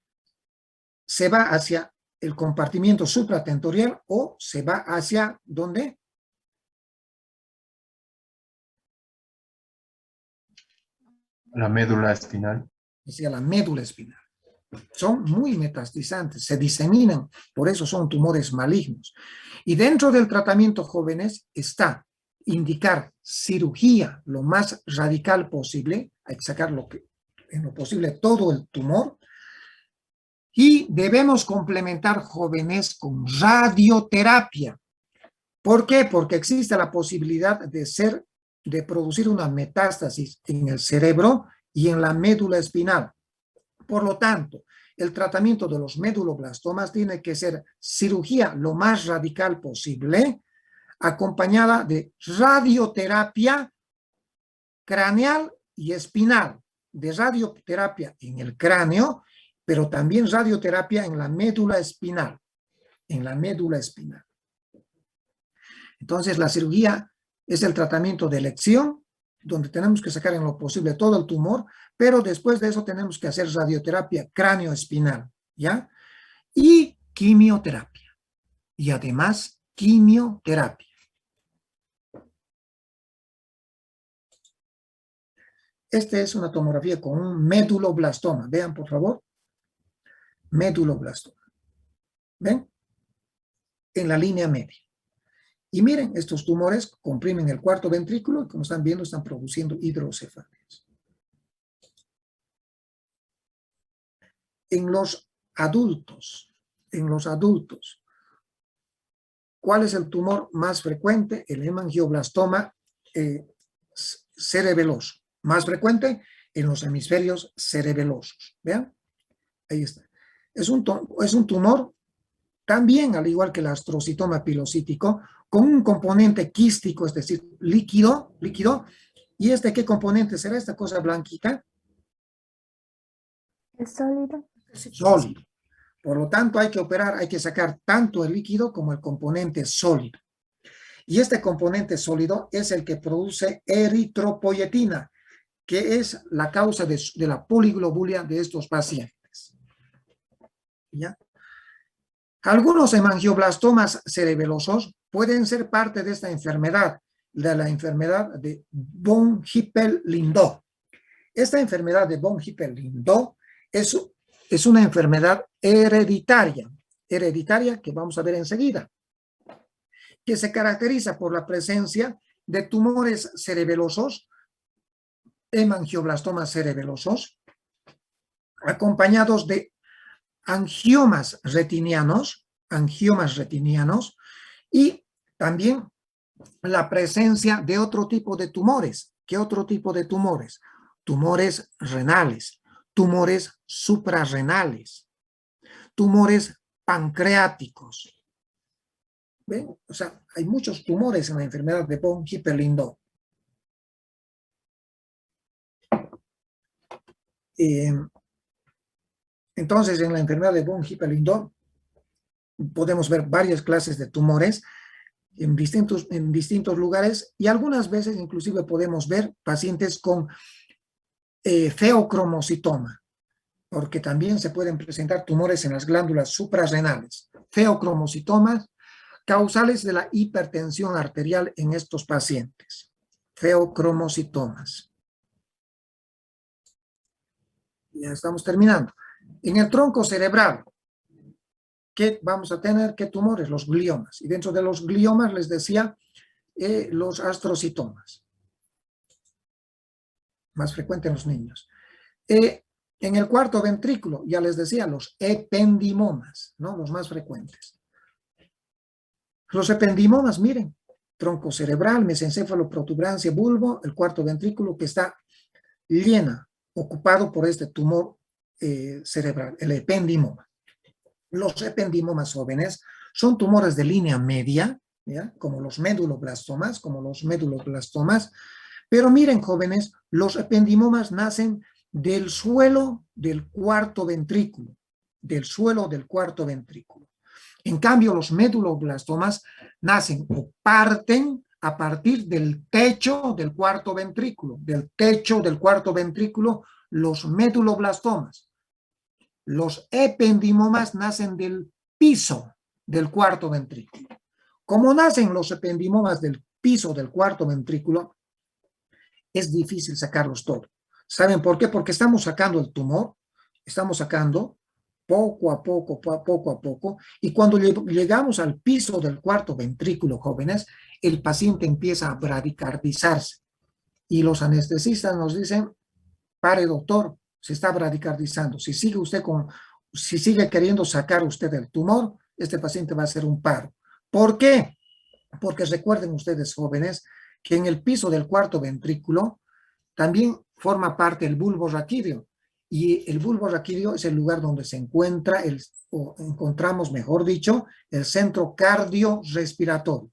se va hacia el compartimiento supratentorial o se va hacia, ¿dónde? La médula espinal. Hacia la médula espinal. Son muy metastizantes, se diseminan, por eso son tumores malignos. Y dentro del tratamiento, jóvenes, está indicar cirugía lo más radical posible, hay que sacar en lo posible todo el tumor, y debemos complementar, jóvenes, con radioterapia. ¿Por qué? Porque existe la posibilidad de producir una metástasis en el cerebro y en la médula espinal. Por lo tanto, el tratamiento de los meduloblastomas tiene que ser cirugía lo más radical posible, acompañada de radioterapia craneal y espinal, de radioterapia en el cráneo, pero también radioterapia en la médula espinal, Entonces, la cirugía es el tratamiento de elección donde tenemos que sacar en lo posible todo el tumor, pero después de eso tenemos que hacer radioterapia cráneo-espinal, ¿ya? Y quimioterapia. Y además, quimioterapia. Esta es una tomografía con un meduloblastoma. Vean, por favor. Meduloblastoma. ¿Ven? En la línea media. Y miren, estos tumores comprimen el cuarto ventrículo y como están viendo están produciendo hidrocefalias. En los adultos, ¿cuál es el tumor más frecuente? El hemangioblastoma cerebeloso. Más frecuente en los hemisferios cerebelosos. ¿Vean? Ahí está. Es un tumor también, al igual que el astrocitoma pilocítico, con un componente quístico, es decir, líquido. ¿Y qué componente será esta cosa blanquita? ¿Es sólido? Sólido. Por lo tanto, hay que operar, hay que sacar tanto el líquido como el componente sólido. Y este componente sólido es el que produce eritropoyetina, que es la causa de la poliglobulia de estos pacientes. ¿Ya? Algunos hemangioblastomas cerebelosos pueden ser parte de esta enfermedad, de la enfermedad de von Hippel-Lindau. Esta enfermedad de von Hippel-Lindau es una enfermedad hereditaria que vamos a ver enseguida, que se caracteriza por la presencia de tumores cerebelosos, hemangioblastomas cerebelosos, acompañados de angiomas retinianos y también la presencia de otro tipo de tumores. ¿Qué otro tipo de tumores? Tumores renales, tumores suprarrenales, tumores pancreáticos. ¿Ven? O sea, hay muchos tumores en la enfermedad de von Hippel-Lindau. Entonces, en la enfermedad de von Hippel-Lindau podemos ver varias clases de tumores en distintos lugares y algunas veces inclusive podemos ver pacientes con feocromocitoma, porque también se pueden presentar tumores en las glándulas suprarrenales. Feocromocitomas causales de la hipertensión arterial en estos pacientes. Feocromocitomas. Ya estamos terminando. En el tronco cerebral, ¿qué vamos a tener? ¿Qué tumores? Los gliomas. Y dentro de los gliomas les decía los astrocitomas. Más frecuente en los niños. En el cuarto ventrículo, ya les decía, los ependimomas, ¿no? Los más frecuentes. Los ependimomas, miren, tronco cerebral, mesencéfalo, protuberancia, bulbo, el cuarto ventrículo que está ocupado por este tumor cerebral, el ependimoma. Los ependimomas jóvenes son tumores de línea media, ¿ya? Como los meduloblastomas, pero miren, jóvenes, los ependimomas nacen del suelo del cuarto ventrículo, En cambio, los meduloblastomas nacen o parten a partir del techo del cuarto ventrículo, los meduloblastomas. Los ependimomas nacen del piso del cuarto ventrículo. Como nacen los ependimomas del piso del cuarto ventrículo, es difícil sacarlos todos. ¿Saben por qué? Porque estamos sacando el tumor, estamos sacando poco a poco, y cuando llegamos al piso del cuarto ventrículo, jóvenes, el paciente empieza a bradicardizarse. Y los anestesistas nos dicen, pare doctor, se está bradicardizando. Si sigue queriendo sacar usted el tumor, este paciente va a hacer un paro. ¿Por qué? Porque recuerden ustedes, jóvenes, que en el piso del cuarto ventrículo también forma parte el bulbo raquídeo. Y el bulbo raquídeo es el lugar donde se encuentra, encontramos, mejor dicho, el centro cardiorrespiratorio.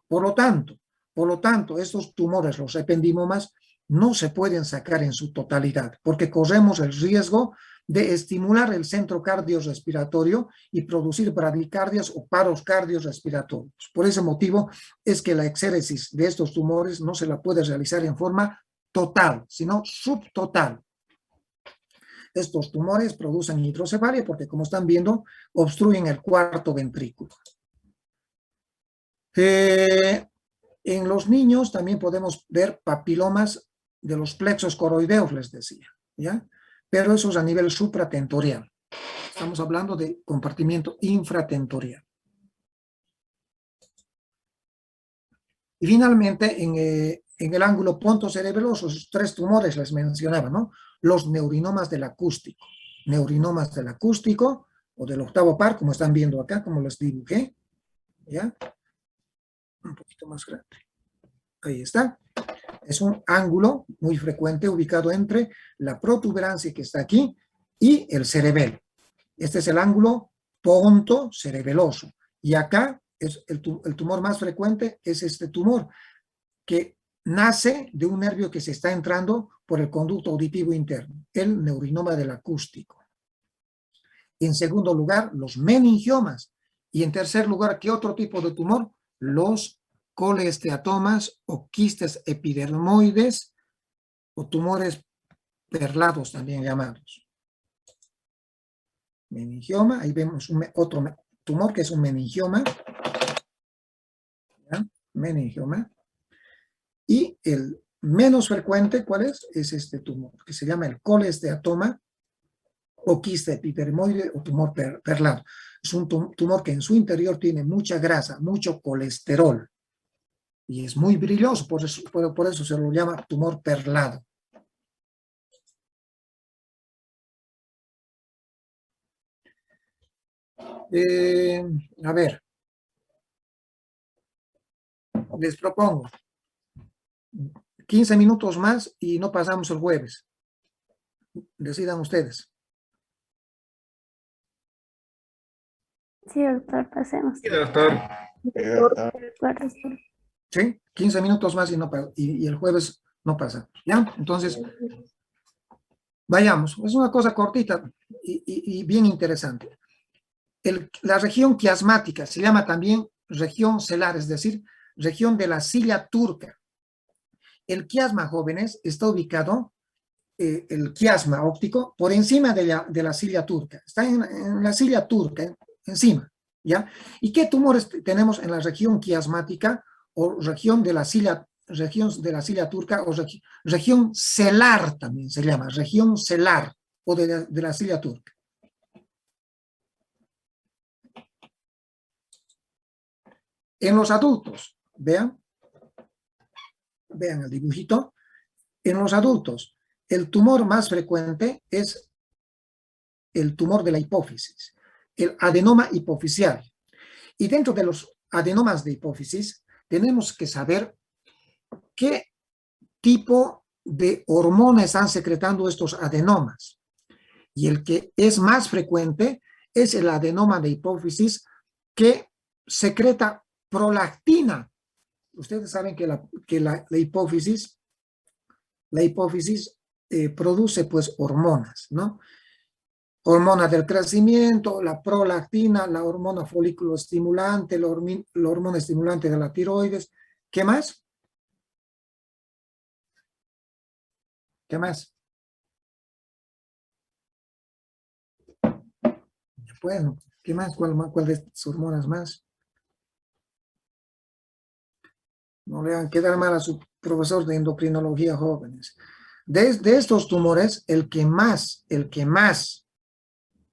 Por lo tanto, estos tumores, los ependimomas, no se pueden sacar en su totalidad, porque corremos el riesgo de estimular el centro cardiorrespiratorio y producir bradicardias o paros cardiorrespiratorios. Por ese motivo es que la exéresis de estos tumores no se la puede realizar en forma total, sino subtotal. Estos tumores producen hidrocefalia porque, como están viendo, obstruyen el cuarto ventrículo. En los niños también podemos ver papilomas de los plexos coroideos, les decía, ¿ya? Pero eso es a nivel supratentorial. Estamos hablando de compartimiento infratentorial. Y finalmente, en el ángulo pontocerebeloso, esos 3 tumores les mencionaba, ¿no? Los neurinomas del acústico. Neurinomas del acústico o del octavo par, como están viendo acá, como les dibujé. ¿Ya? Un poquito más grande. Ahí está. Es un ángulo muy frecuente ubicado entre la protuberancia que está aquí y el cerebelo. Este es el ángulo pontocerebeloso. Y acá es el tumor más frecuente es este tumor que nace de un nervio que se está entrando por el conducto auditivo interno, el neurinoma del acústico. En segundo lugar, los meningiomas. Y en tercer lugar, ¿qué otro tipo de tumor? Los colesteatomas o quistes epidermoides o tumores perlados también llamados. Meningioma, ahí vemos otro tumor que es un meningioma. ¿Ya? Meningioma. Y el menos frecuente, ¿cuál es? Es este tumor, que se llama el colesteatoma o quiste epidermoide o tumor perlado. Es un tumor que en su interior tiene mucha grasa, mucho colesterol. Y es muy brilloso, por eso se lo llama tumor perlado. A ver, les propongo 15 minutos más y no pasamos el jueves. Decidan ustedes. Sí, doctor, pasemos. Sí, doctor. De acuerdo. ¿Sí? 15 minutos más y el jueves no pasa. ¿Ya? Entonces, vayamos. Es una cosa cortita y bien interesante. La región quiasmática se llama también región celar, es decir, región de la silla turca. El quiasma, jóvenes, está ubicado, el quiasma óptico, por encima de la silla turca. Está en la silla turca, encima. ¿Ya? ¿Y qué tumores tenemos en la región quiasmática o región de la silla turca o región celar también se llama, región celar o de la silla turca? En los adultos, vean el dibujito, en los adultos, el tumor más frecuente es el tumor de la hipófisis, el adenoma hipofisial. Y dentro de los adenomas de hipófisis, tenemos que saber qué tipo de hormonas están secretando estos adenomas. Y el que es más frecuente es el adenoma de hipófisis que secreta prolactina. Ustedes saben que la hipófisis produce pues hormonas, ¿no? Hormona del crecimiento, la prolactina, la hormona folículo estimulante, la hormona estimulante de la tiroides. ¿Qué más? ¿Qué más? Bueno, ¿qué más? ¿Cuál de estas hormonas más? No le hagan quedar mal a su profesor de endocrinología, jóvenes. De estos tumores, el que más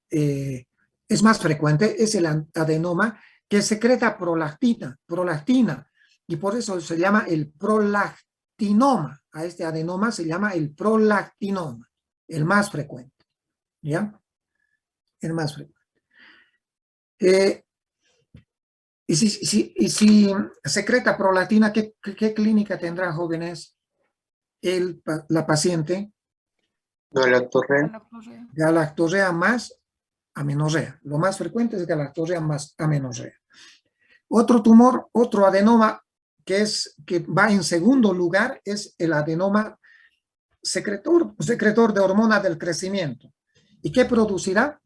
es más frecuente es el adenoma que secreta prolactina, y por eso se llama el prolactinoma. A este adenoma se llama el prolactinoma, el más frecuente. ¿Ya? El más frecuente. Y si secreta prolactina, ¿qué clínica tendrá, jóvenes? La paciente. Galactorrea. Galactorrea más amenorrea. Lo más frecuente es galactorrea más amenorrea. Otro tumor, otro adenoma que va en segundo lugar es el adenoma secretor de hormona del crecimiento. ¿Y qué producirá?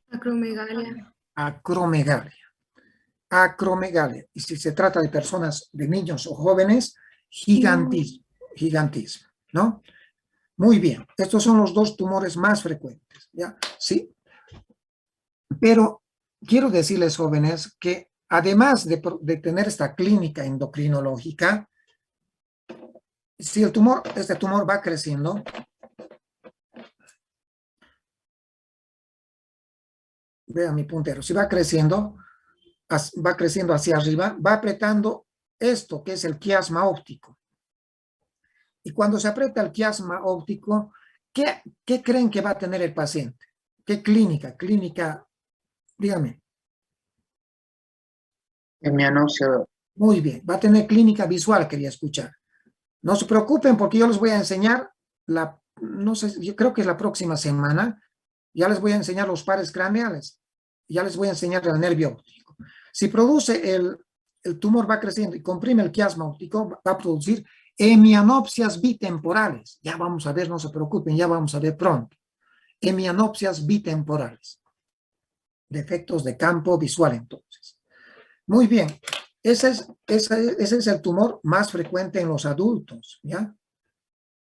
Acromegalia. Acromegalia. Y si se trata de personas, de niños o jóvenes, gigantismo, ¿no? Muy bien, estos son los dos tumores más frecuentes, ¿ya? Sí, pero quiero decirles, jóvenes, que además de tener esta clínica endocrinológica, si este tumor va creciendo, vean mi puntero, si va creciendo hacia arriba, va apretando esto que es el quiasma óptico. Y cuando se aprieta el quiasma óptico, ¿qué creen que va a tener el paciente? ¿Qué clínica? Clínica, dígame. Hemianopsia. Muy bien, va a tener clínica visual, quería escuchar. No se preocupen porque yo les voy a enseñar, no sé, yo creo que es la próxima semana, ya les voy a enseñar los pares craneales, ya les voy a enseñar el nervio óptico. Si produce el tumor va creciendo y comprime el quiasma óptico, va a producir hemianopsias bitemporales. Ya vamos a ver, no se preocupen, ya vamos a ver pronto. Hemianopsias bitemporales. Defectos de campo visual entonces. Muy bien, ese es el tumor más frecuente en los adultos, ¿ya?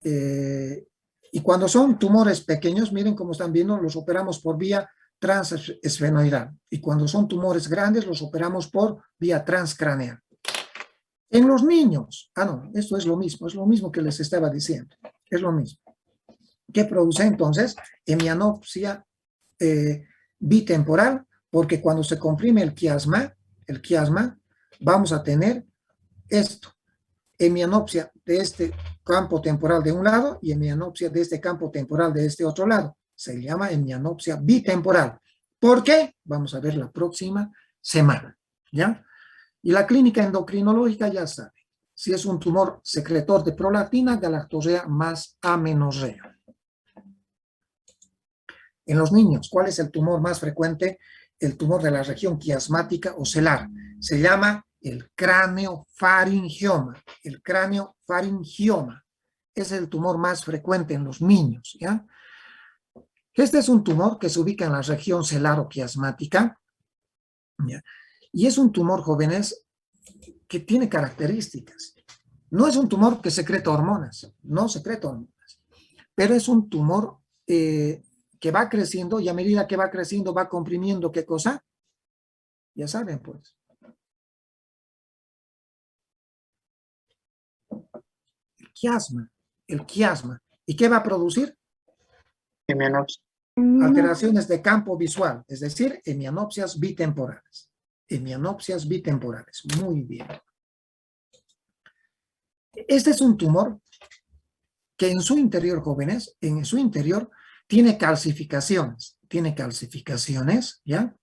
Y cuando son tumores pequeños, miren cómo están viendo, los operamos por vía transesfenoidal. Y cuando son tumores grandes, los operamos por vía transcraneal. En los niños, no, esto es lo mismo que les estaba diciendo, es lo mismo. ¿Qué produce entonces? Hemianopsia bitemporal, porque cuando se comprime el quiasma, vamos a tener esto, hemianopsia de este campo temporal de un lado y hemianopsia de este campo temporal de este otro lado. Se llama hemianopsia bitemporal. ¿Por qué? Vamos a ver la próxima semana, ¿ya? Y la clínica endocrinológica ya sabe, si es un tumor secretor de prolactina, galactorea más amenorrea. En los niños, ¿cuál es el tumor más frecuente? El tumor de la región quiasmática ocelar. Se llama el craneofaringioma. El craneofaringioma es el tumor más frecuente en los niños, ¿ya? Este es un tumor que se ubica en la región celaro-quiasmática, ¿ya? Y es un tumor, jóvenes, que tiene características. No es un tumor que secreta hormonas, no secreta hormonas, pero es un tumor que va creciendo y a medida que va creciendo va comprimiendo, ¿qué cosa? Ya saben, pues. El quiasma. ¿Y qué va a producir? Hemianopsia. Alteraciones de campo visual, es decir, hemianopsias bitemporales. Hemianopsias bitemporales. Muy bien. Este es un tumor que en su interior, jóvenes, en su interior tiene calcificaciones, ¿ya?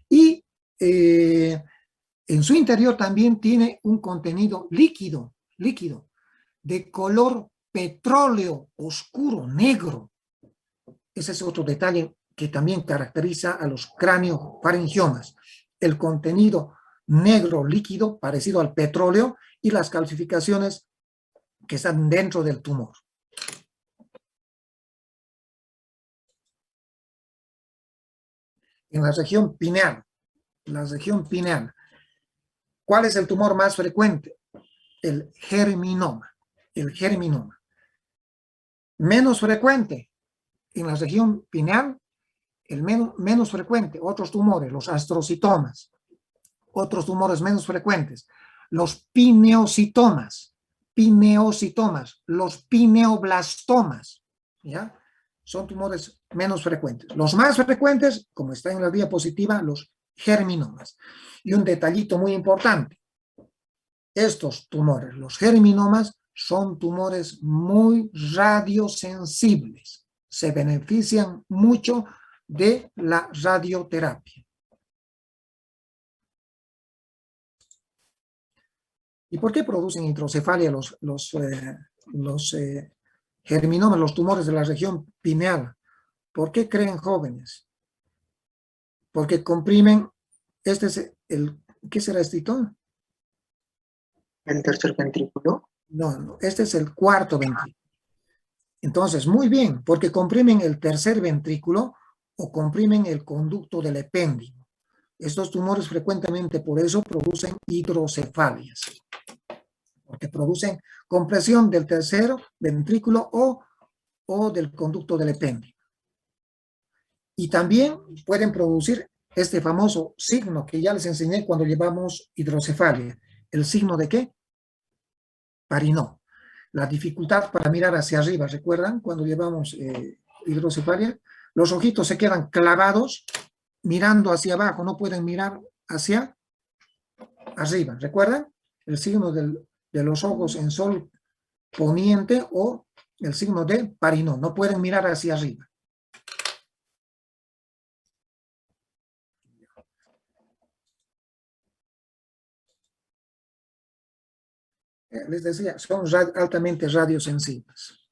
Y en su interior también tiene un contenido líquido, de color petróleo oscuro, negro. Ese es otro detalle que también caracteriza a los craneofaringiomas. El contenido negro líquido parecido al petróleo y las calcificaciones que están dentro del tumor. En la región pineal, ¿cuál es el tumor más frecuente? El germinoma. Menos frecuente en la región pineal, el menos frecuente, otros tumores, los astrocitomas, otros tumores menos frecuentes, los pineocitomas, los pineoblastomas, ¿ya? Son tumores menos frecuentes. Los más frecuentes, como está en la diapositiva, los germinomas. Y un detallito muy importante, estos tumores, los germinomas, son tumores muy radiosensibles. Se benefician mucho de la radioterapia. ¿Y por qué producen hidrocefalia los germinomas, los tumores de la región pineal? ¿Por qué creen, jóvenes? Porque comprimen, este es ¿qué será este? El tercer ventrículo. No, este es el cuarto ventrículo. Entonces, muy bien, porque comprimen el tercer ventrículo o comprimen el conducto del epéndimo. Estos tumores frecuentemente por eso producen hidrocefalias. porque producen compresión del tercer ventrículo o del conducto del epéndice. Y también pueden producir este famoso signo que ya les enseñé cuando llevamos hidrocefalia. ¿El signo de qué? Parinó. La dificultad para mirar hacia arriba, ¿recuerdan? Cuando llevamos hidrocefalia, los ojitos se quedan clavados mirando hacia abajo, no pueden mirar hacia arriba, ¿recuerdan? El signo de los ojos en sol poniente o el signo de Parinó, no pueden mirar hacia arriba. Les decía, son altamente radiosensibles.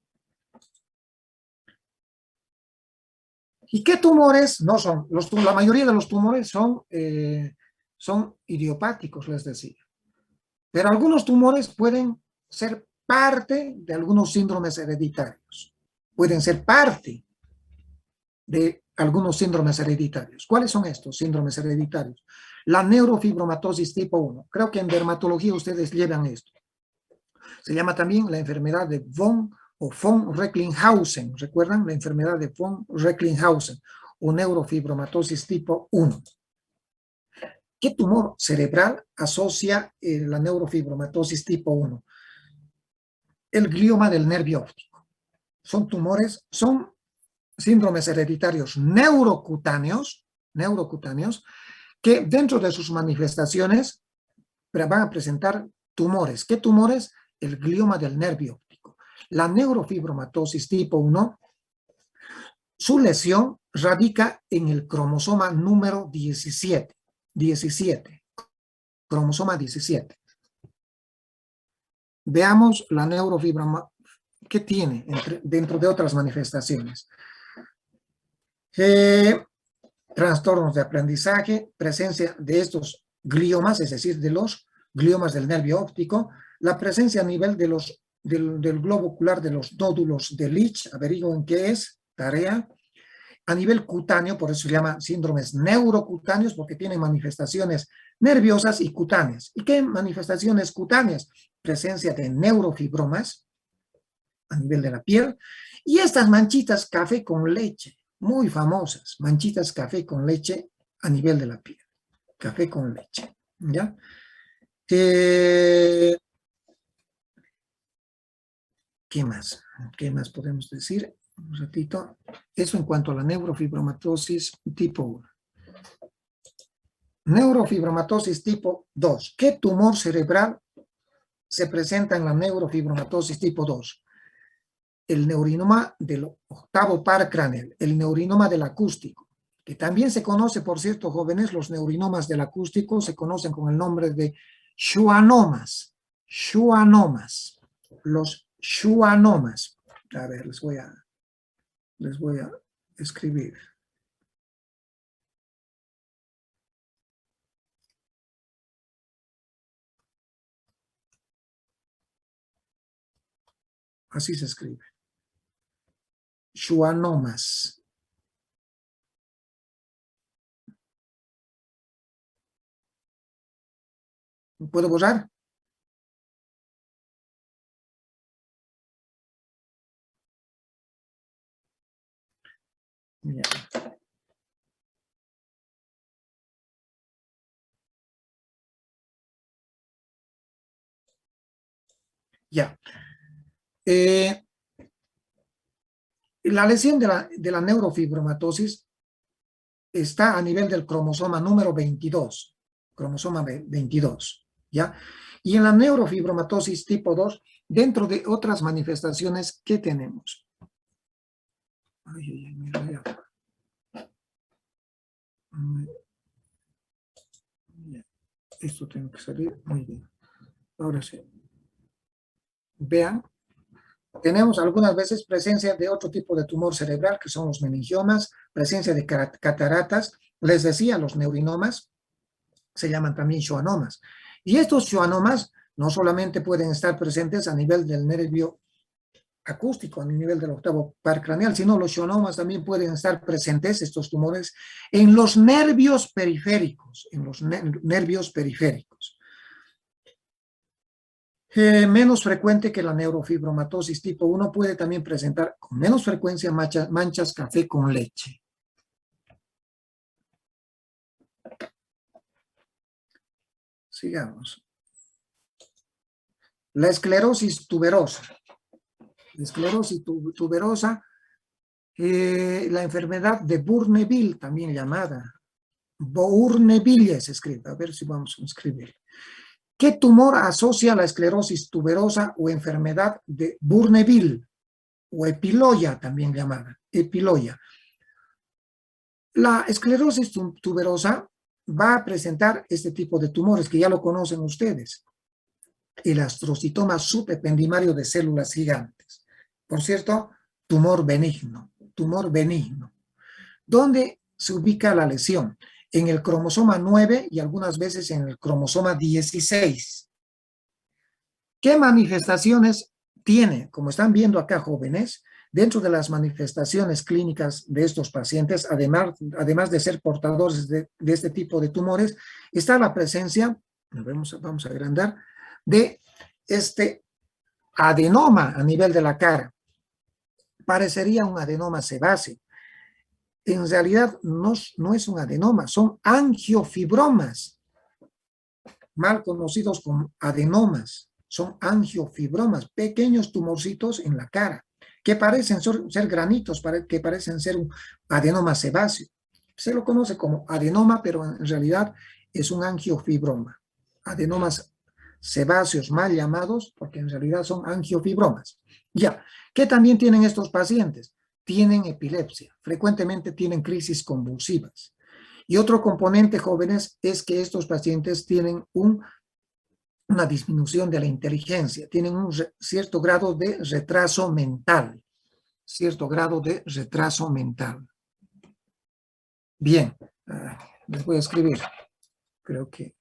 ¿Y qué tumores? No son, la mayoría de los tumores son idiopáticos, les decía. Pero algunos tumores pueden ser parte de algunos síndromes hereditarios. Pueden ser parte de algunos síndromes hereditarios. ¿Cuáles son estos síndromes hereditarios? La neurofibromatosis tipo 1. Creo que en dermatología ustedes llevan esto. Se llama también la enfermedad de von Recklinghausen. ¿Recuerdan? La enfermedad de von Recklinghausen o neurofibromatosis tipo 1. ¿Qué tumor cerebral asocia la neurofibromatosis tipo 1? El glioma del nervio óptico. Son tumores, son síndromes hereditarios neurocutáneos que dentro de sus manifestaciones van a presentar tumores. ¿Qué tumores? El glioma del nervio óptico. La neurofibromatosis tipo 1, su lesión radica en el cromosoma número 17. Cromosoma 17. Veamos la neurofibroma, ¿qué tiene dentro de otras manifestaciones? Trastornos de aprendizaje, presencia de estos gliomas, es decir, de los gliomas del nervio óptico, la presencia a nivel de del globo ocular de los nódulos de Leach, averigüen qué es, tarea. A nivel cutáneo, por eso se llama síndromes neurocutáneos, porque tienen manifestaciones nerviosas y cutáneas. ¿Y qué manifestaciones cutáneas? Presencia de neurofibromas a nivel de la piel y estas manchitas café con leche, muy famosas, manchitas café con leche a nivel de la piel. Café con leche, ¿ya? ¿Qué más? ¿Qué más podemos decir? Un ratito. Eso en cuanto a la neurofibromatosis tipo 1. Neurofibromatosis tipo 2. ¿Qué tumor cerebral se presenta en la neurofibromatosis tipo 2? El neurinoma del octavo par craneal, el neurinoma del acústico, que también se conoce, por cierto, jóvenes, los neurinomas del acústico se conocen con el nombre de schwannomas. Schwannomas. Los schwannomas. A ver, les voy a escribir. Así se escribe. Schwannomas. ¿Puedo borrar? Ya. Ya. La lesión de la neurofibromatosis está a nivel del cromosoma número 22. Cromosoma 22. ¿Ya? Y en la neurofibromatosis tipo 2, dentro de otras manifestaciones, ¿qué tenemos? Ay, mira, esto tiene que salir muy bien. Ahora sí. Vean, tenemos algunas veces presencia de otro tipo de tumor cerebral, que son los meningiomas, presencia de cataratas. Les decía, los neurinomas se llaman también schwannomas. Y estos schwannomas no solamente pueden estar presentes a nivel del nervio acústico, a nivel del octavo par craneal, sino los schwannomas también pueden estar presentes, estos tumores, en los nervios periféricos, Menos frecuente que la neurofibromatosis tipo 1, puede también presentar con menos frecuencia manchas café con leche. Sigamos. La esclerosis tuberosa. La esclerosis tuberosa, la enfermedad de Bourneville, también llamada. Bourneville se escribe. A ver si vamos a escribir. ¿Qué tumor asocia la esclerosis tuberosa o enfermedad de Bourneville? O epiloia, también llamada. Epiloia. La esclerosis tuberosa va a presentar este tipo de tumores que ya lo conocen ustedes. El astrocitoma subependimario de células gigantes. Por cierto, tumor benigno. Tumor benigno. ¿Dónde se ubica la lesión? En el cromosoma 9 y algunas veces en el cromosoma 16. ¿Qué manifestaciones tiene? Como están viendo acá, jóvenes, dentro de las manifestaciones clínicas de estos pacientes, además de ser portadores de este tipo de tumores, está la presencia, vamos a agrandar, de este adenoma a nivel de la cara. Parecería un adenoma sebáceo. En realidad no es un adenoma, son angiofibromas, mal conocidos como adenomas. Son angiofibromas, pequeños tumorcitos en la cara, que parecen ser granitos, que parecen ser un adenoma sebáceo. Se lo conoce como adenoma, pero en realidad es un angiofibroma. Adenomas sebáceos mal llamados, porque en realidad son angiofibromas. Ya, ¿qué también tienen estos pacientes? Tienen epilepsia, frecuentemente tienen crisis convulsivas. Y otro componente, jóvenes, es que estos pacientes tienen una disminución de la inteligencia, tienen un cierto grado de retraso mental, Bien, les voy a escribir, creo que.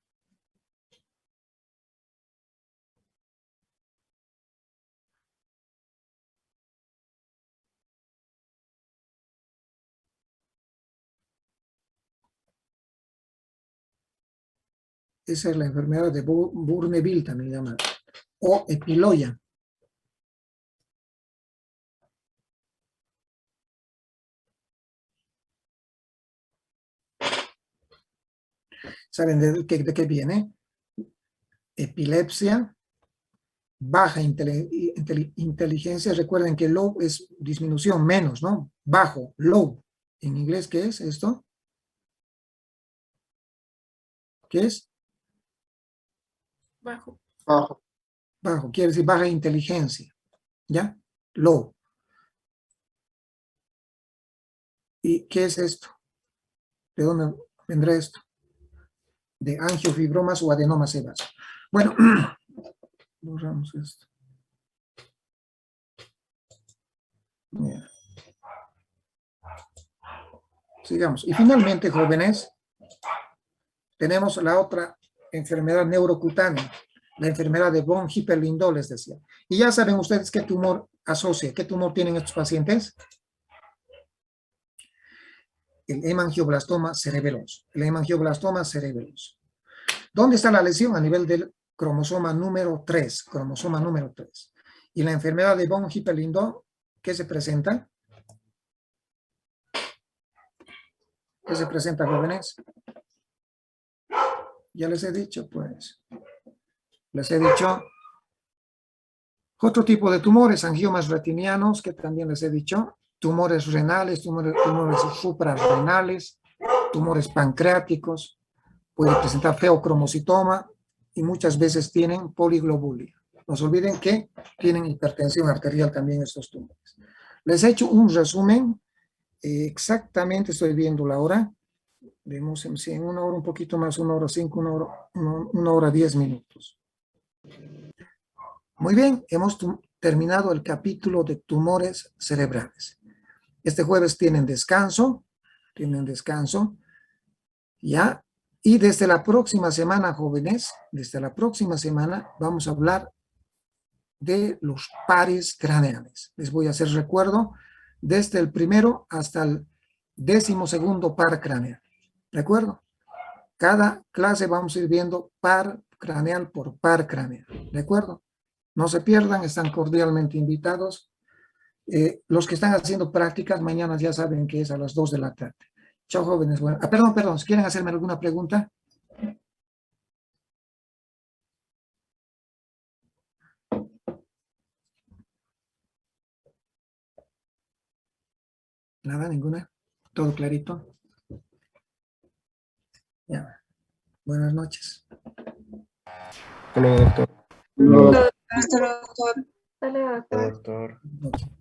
Esa es la enfermedad de Bourneville, también llamada, o epiloia. ¿Saben de qué viene? Epilepsia, baja inteligencia. Recuerden que low es disminución, menos, ¿no? Bajo, low. ¿En inglés qué es esto? ¿Qué es? Bajo. Bajo. Bajo, quiere decir baja inteligencia. ¿Ya? Low. ¿Y qué es esto? ¿De dónde vendrá esto? De angiofibromas o adenomas sebáceos. Bueno, borramos esto. Bien. Sigamos. Y finalmente, jóvenes, tenemos la otra enfermedad neurocutánea, la enfermedad de von Hippel-Lindau, les decía. Y ya saben ustedes qué tumor asocia, qué tumor tienen estos pacientes. El hemangioblastoma cerebeloso. El hemangioblastoma cerebeloso. ¿Dónde está la lesión? A nivel del cromosoma número 3. Cromosoma número 3. Y la enfermedad de von Hippel-Lindau, ¿qué se presenta? ¿Qué se presenta, jóvenes? Ya les he dicho, pues. Les he dicho otro tipo de tumores, angiomas retinianos, que también les he dicho, tumores renales, tumores suprarrenales, tumores pancreáticos, puede presentar feocromocitoma y muchas veces tienen poliglobulia. No se olviden que tienen hipertensión arterial también estos tumores. Les he hecho un resumen, exactamente estoy viendo la hora, vemos en una hora un poquito más, 1:05, 1:10 minutos. Muy bien, hemos terminado el capítulo de tumores cerebrales. Este jueves tienen descanso, ¿ya? Y desde la próxima semana, jóvenes, desde la próxima semana vamos a hablar de los pares craneales. Les voy a hacer recuerdo desde el primero hasta el 12º par craneal. ¿De acuerdo? Cada clase vamos a ir viendo par craneal por par craneal. ¿De acuerdo? No se pierdan, están cordialmente invitados. Los que están haciendo prácticas, mañana ya saben que es a las 2 de la tarde. Chao, jóvenes. Bueno, perdón, ¿quieren hacerme alguna pregunta? Nada, ninguna. Todo clarito. Ya. Buenas noches. Hasta luego, doctor. Hasta luego, doctor. Doctor. Ok.